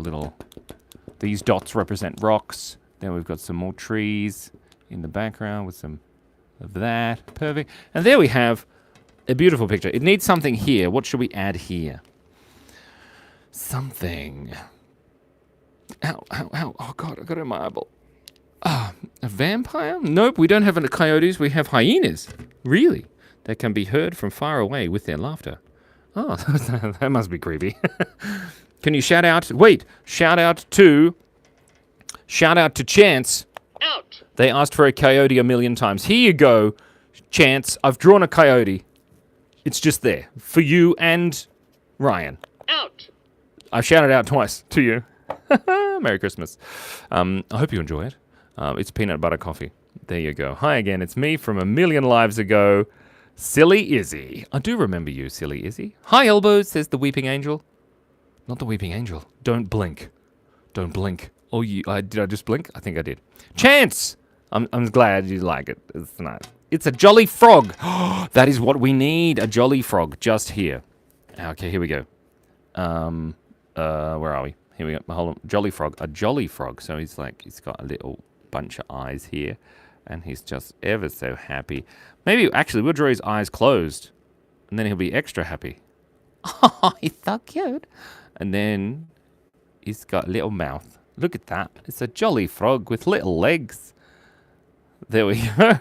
Speaker 1: these dots represent rocks. Then we've got some more trees in the background with some of that. Perfect. And there we have a beautiful picture. It needs something here. What should we add here? Something. Ow, ow, ow. Oh god, I got it in my eyeball. A vampire? Nope, we don't have any coyotes. We have hyenas. Really? That can be heard from far away with their laughter. Oh, that must be creepy. Can you shout out? Wait, shout out to Chance.
Speaker 3: Out.
Speaker 1: They asked for a coyote a million times. Here you go, Chance. I've drawn a coyote. It's just there for you and Ryan.
Speaker 3: Out.
Speaker 1: I've shouted out twice to you. Merry Christmas. I hope you enjoy it. It's peanut butter coffee. There you go. Hi again. It's me from a million lives ago. Silly Izzy. I do remember you, Silly Izzy. Hi, Elbows, says the Weeping Angel. Not the Weeping Angel. Don't blink. Don't blink. Oh, did I just blink? I think I did. Chance! I'm glad you like it. It's nice. It's a jolly frog. That is what we need. A jolly frog just here. Okay, here we go. Where are we? Here we go. Hold on. Jolly frog. A jolly frog. So he's got a little bunch of eyes here. And he's just ever so happy. Maybe, actually, we'll draw his eyes closed. And then he'll be extra happy.
Speaker 2: Oh, he's so cute.
Speaker 1: And then he's got a little mouth. Look at that. It's a jolly frog with little legs. There we go.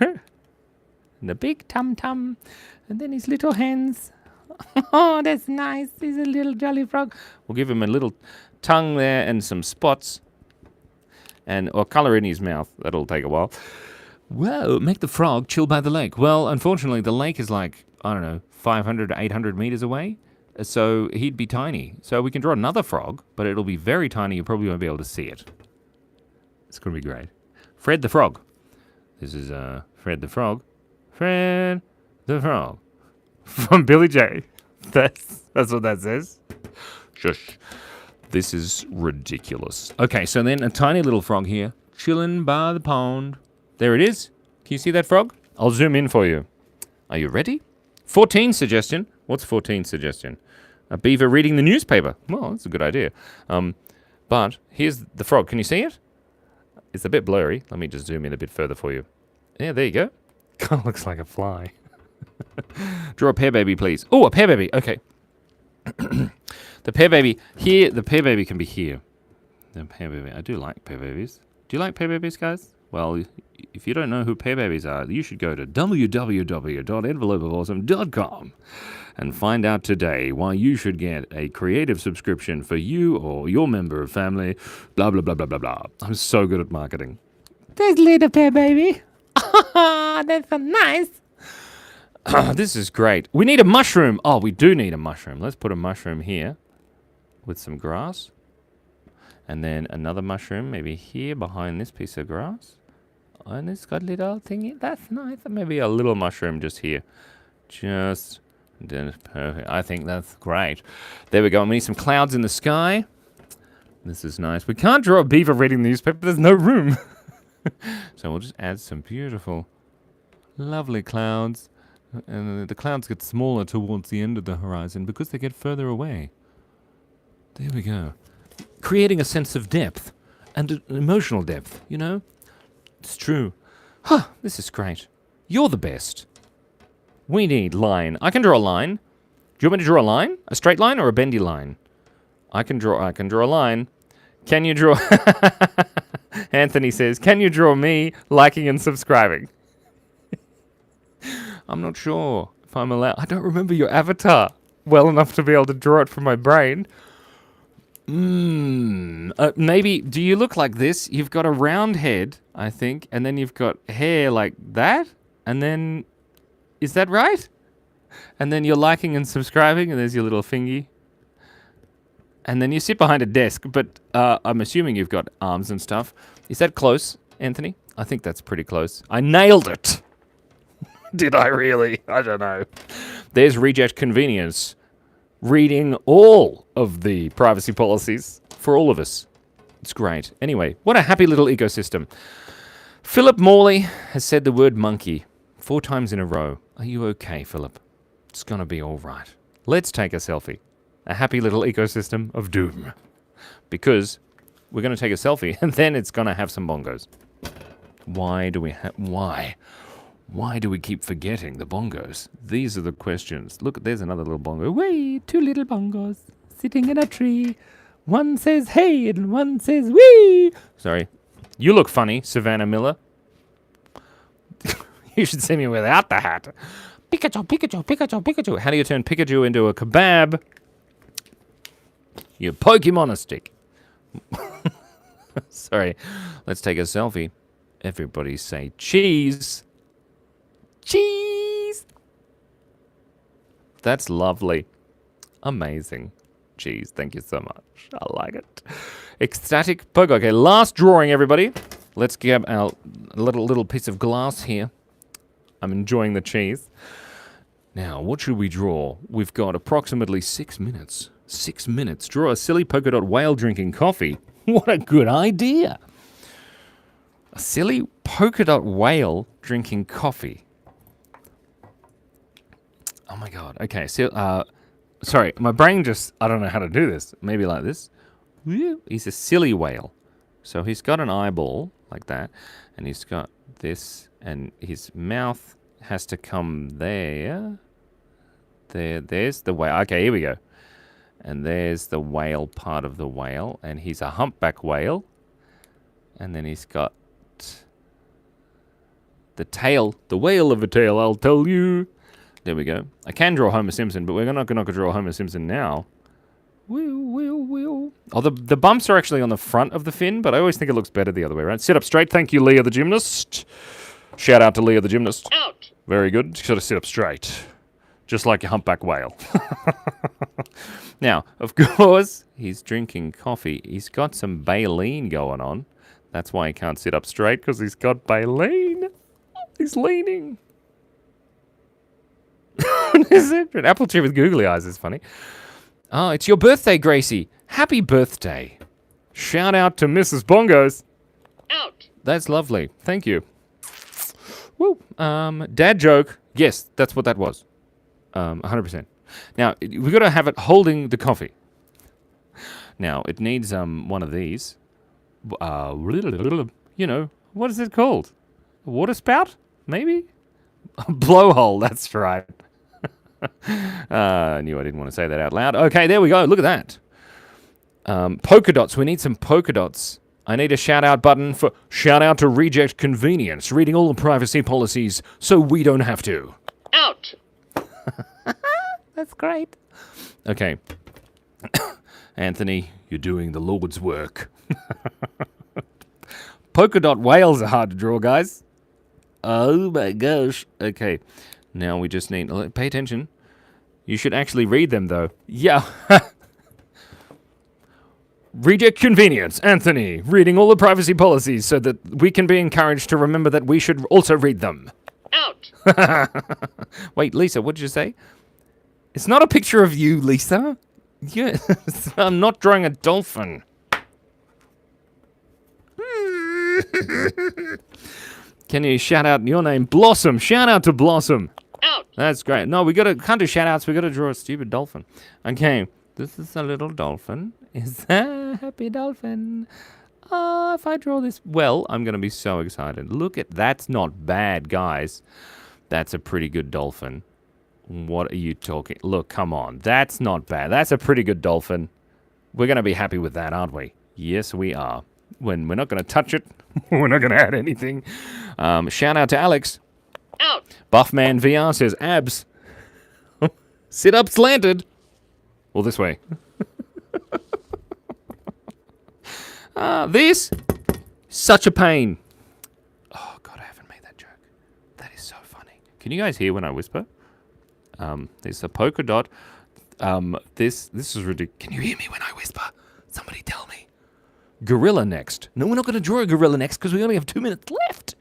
Speaker 1: And a big tum-tum. And then his little hands.
Speaker 2: Oh, that's nice. He's a little jolly frog.
Speaker 1: We'll give him a little tongue there and some spots. Or colour in his mouth. That'll take a while. Whoa, make the frog chill by the lake. Well, unfortunately, the lake is like, I don't know, 500 to 800 meters away. So he'd be tiny. So we can draw another frog, but it'll be very tiny. You probably won't be able to see it. It's going to be great. Fred the Frog. This is Fred the Frog. Fred the Frog. From Billy J. That's what that says. Shush. This is ridiculous. Okay, so then a tiny little frog here, chilling by the pond. There it is. Can you see that frog? I'll zoom in for you. Are you ready? 14 suggestion. What's 14 suggestion? A beaver reading the newspaper. Well, that's a good idea. But here's the frog. Can you see it? It's a bit blurry. Let me just zoom in a bit further for you. Yeah, there you go. Kind of looks like a fly. Draw a pear baby, please. Oh, a pear baby. Okay. The pear baby here. The pear baby can be here. The pear baby. I do like pear babies. Do you like pear babies, guys? Well, if you don't know who pear babies are, you should go to www.envelopeofawesome.com and find out today why you should get a creative subscription for you or your member of family, blah, blah, blah, blah, blah, blah. I'm so good at marketing.
Speaker 2: There's little pear baby. That's so nice.
Speaker 1: This is great. We need a mushroom. Oh, we do need a mushroom. Let's put a mushroom here with some grass. And then another mushroom maybe here behind this piece of grass. And it's got a little thingy. That's nice. Maybe a little mushroom just here. Just perfect. I think that's great. There we go. And we need some clouds in the sky. This is nice. We can't draw a beaver reading the newspaper. There's no room. So we'll just add some beautiful, lovely clouds. And the clouds get smaller towards the end of the horizon because they get further away. There we go. Creating a sense of depth and an emotional depth, you know? It's true. Huh, this is great. You're the best. We need line. I can draw a line. Do you want me to draw a line? A straight line or a bendy line? I can draw a line. Can you draw... Anthony says, can you draw me liking and subscribing? I'm not sure if I'm allowed. I don't remember your avatar well enough to be able to draw it from my brain. Maybe, do you look like this? You've got a round head, I think, and then you've got hair like that, and then, is that right? And then you're liking and subscribing, and there's your little thingy. And then you sit behind a desk, but I'm assuming you've got arms and stuff. Is that close, Anthony? I think that's pretty close. I nailed it! Did I really? I don't know. There's Reject Convenience reading all of the privacy policies for all of us. It's great. Anyway, what a happy little ecosystem. Philip Morley has said the word monkey 4 times in a row. Are you okay, Philip? It's going to be all right. Let's take a selfie. A happy little ecosystem of doom. Because we're going to take a selfie and then it's going to have some bongos. Why do we have... Why? Why do we keep forgetting the bongos? These are the questions. Look, there's another little bongo.
Speaker 2: Wait, 2 little bongos sitting in a tree. One says hey and one says wee.
Speaker 1: Sorry. You look funny, Savannah Miller. You should see me without the hat.
Speaker 2: Pikachu, Pikachu, Pikachu, Pikachu.
Speaker 1: How do you turn Pikachu into a kebab? You Pokemon a stick. Sorry. Let's take a selfie. Everybody say cheese. Cheese! That's lovely. Amazing. Cheese, thank you so much. I like it. Ecstatic pogo. Okay, last drawing, everybody. Let's grab our little piece of glass here. I'm enjoying the cheese. Now, what should we draw? We've got approximately 6 minutes. 6 minutes. Draw a silly polka dot whale drinking coffee. What a good idea. A silly polka dot whale drinking coffee. Oh my god. Okay, so Sorry, my brain just, I don't know how to do this. Maybe like this. He's a silly whale. So he's got an eyeball like that, and he's got this, and his mouth has to come there. There's the whale. Okay, here we go. And there's the whale part of the whale, and he's a humpback whale. And then he's got the tail, the whale of a tail, I'll tell you. There we go. I can draw Homer Simpson, but we're not going to draw Homer Simpson now. Oh, the bumps are actually on the front of the fin, but I always think it looks better the other way around. Sit up straight. Thank you, Leah the gymnast. Shout out to Leah the gymnast.
Speaker 3: Out.
Speaker 1: Very good. Just got to sit up straight. Just like a humpback whale. Now, of course, he's drinking coffee. He's got some baleen going on. That's why he can't sit up straight, because he's got baleen. He's leaning. Is it? An apple tree with googly eyes is funny. Oh, it's your birthday, Gracie. Happy birthday. Shout out to Mrs. Bongos.
Speaker 3: Out.
Speaker 1: That's lovely. Thank you. Woo. Dad joke. Yes, that's what that was. 100%. Now, we've got to have it holding the coffee. Now, it needs one of these. You know, what is it called? A water spout? Maybe? A blowhole, that's right. I knew I didn't want to say that out loud. Okay, there we go. Look at that. Polka dots. We need some polka dots. I need a shout-out button for shout out to Reject Convenience, reading all the privacy policies so we don't have to.
Speaker 3: Out.
Speaker 2: That's great.
Speaker 1: Okay. Anthony, you're doing the Lord's work. Polka dot whales are hard to draw, guys. Oh my gosh. Okay. Now we just need... Pay attention. You should actually read them, though. Yeah. Reject Convenience. Anthony, reading all the privacy policies so that we can be encouraged to remember that we should also read them.
Speaker 3: Out.
Speaker 1: Wait, Lisa, what did you say? It's not a picture of you, Lisa. Yeah, I'm not drawing a dolphin. Can you shout out your name? Blossom. Shout out to Blossom.
Speaker 3: Out.
Speaker 1: That's great. No, can't do shout outs. We got to draw a stupid dolphin. Okay, this is a little dolphin. Is that a happy dolphin? Oh, if I draw this well, I'm going to be so excited. Look at that's not bad, guys. That's a pretty good dolphin. What are you talking? Look, come on. That's not bad. That's a pretty good dolphin. We're going to be happy with that, aren't we? Yes, we are. When we're not going to touch it, we're not going to add anything. Shout out to Alex.
Speaker 3: Out.
Speaker 1: Buffman VR says abs. Sit up slanted. Well, this way. This, such a pain. Oh, God, I haven't made that joke. That is so funny. Can you guys hear when I whisper? There's a polka dot. This is ridiculous. Can you hear me when I whisper? Somebody tell me. Gorilla next. No, we're not going to draw a gorilla next because we only have 2 minutes left.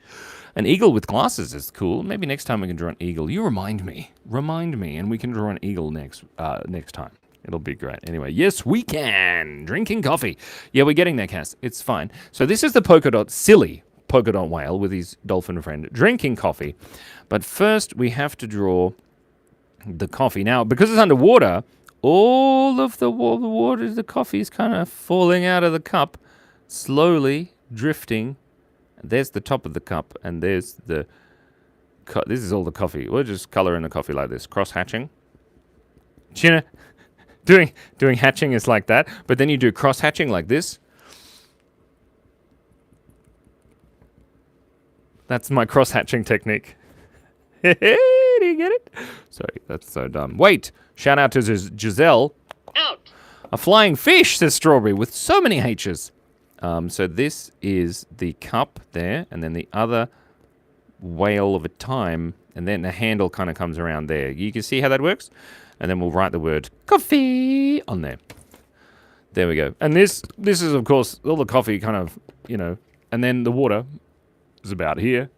Speaker 1: An eagle with glasses is cool. Maybe next time we can draw an eagle. You remind me. And we can draw an eagle next time. It'll be great. Anyway, yes, we can. Drinking coffee. Yeah, we're getting there, Cass. It's fine. So this is the polka dot, silly polka dot whale with his dolphin friend drinking coffee. But first, we have to draw the coffee. Now, because it's underwater, all of the water, the coffee is kind of falling out of the cup, slowly drifting. There's the top of the cup, and there's the... this is all the coffee. We'll just color in the coffee like this. Cross-hatching. You know, doing hatching is like that, but then you do cross-hatching like this. That's my cross-hatching technique. Do you get it? Sorry, that's so dumb. Wait, shout out to Giselle.
Speaker 3: Out.
Speaker 1: A flying fish, says Strawberry, with so many H's. So this is the cup there, and then the other whale of a time, and then the handle kind of comes around there. You can see how that works? And then we'll write the word coffee on there. There we go. And this is, of course, all the coffee kind of, and then the water is about here.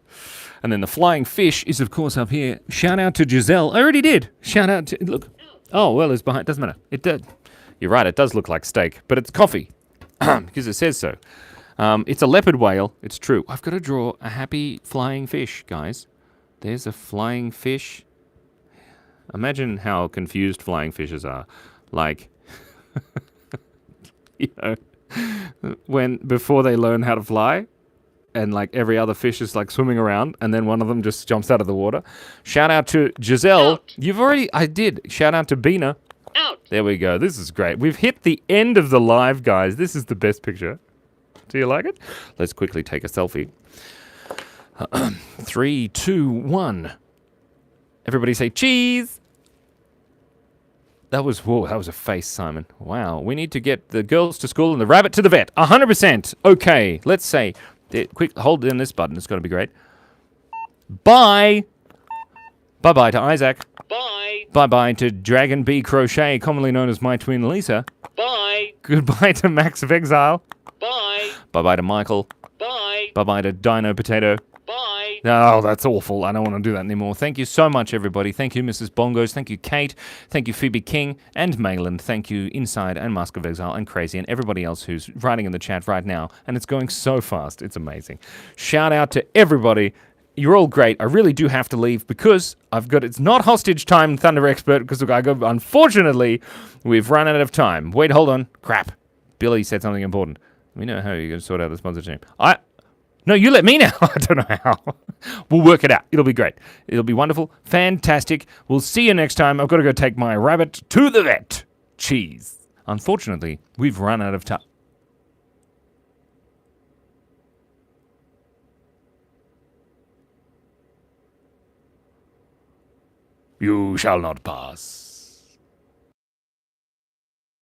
Speaker 1: And then the flying fish is, of course, up here. Shout out to Giselle. I already did. Shout out to... Look. Oh, well, it's behind. Doesn't matter. It does. You're right. It does look like steak. But it's coffee. Because it says so. It's a leopard whale. It's true. I've got to draw a happy flying fish, guys. There's a flying fish. Imagine how confused flying fishes are. Like, you know, before they learn how to fly, and like every other fish is like swimming around, and then one of them just jumps out of the water. Shout out to Giselle.
Speaker 3: Out.
Speaker 1: I did. Shout out to Bina.
Speaker 3: Out.
Speaker 1: There we go. This is great. We've hit the end of the live, guys. This is the best picture. Do you like it? Let's quickly take a selfie. 3, 2, 1. Everybody say cheese. That was a face, Simon. Wow. We need to get the girls to school and the rabbit to the vet. 100%. Okay. Let's say, quick, hold in this button. It's going to be great. Bye. Bye-bye to Isaac.
Speaker 3: Bye.
Speaker 1: Bye-bye to Dragon Bee Crochet, commonly known as my twin Lisa.
Speaker 3: Bye.
Speaker 1: Goodbye to Max of Exile.
Speaker 3: Bye.
Speaker 1: Bye-bye to Michael.
Speaker 3: Bye.
Speaker 1: Bye-bye to Dino Potato.
Speaker 3: Bye.
Speaker 1: No, that's awful. I don't want to do that anymore. Thank you so much, everybody. Thank you, Mrs. Bongos. Thank you, Kate. Thank you, Phoebe King and Mayland. Thank you, Inside and Mask of Exile and Crazy and everybody else who's writing in the chat right now. And it's going so fast. It's amazing. Shout out to everybody. You're all great. I really do have to leave because it's not hostage time, Thunder Expert, because unfortunately, we've run out of time. Wait, hold on. Crap. Billy said something important. We know how you're going to sort out the sponsor team. No, you let me know. I don't know how. We'll work it out. It'll be great. It'll be wonderful. Fantastic. We'll see you next time. I've got to go take my rabbit to the vet. Cheese. Unfortunately, we've run out of time. You shall not pass.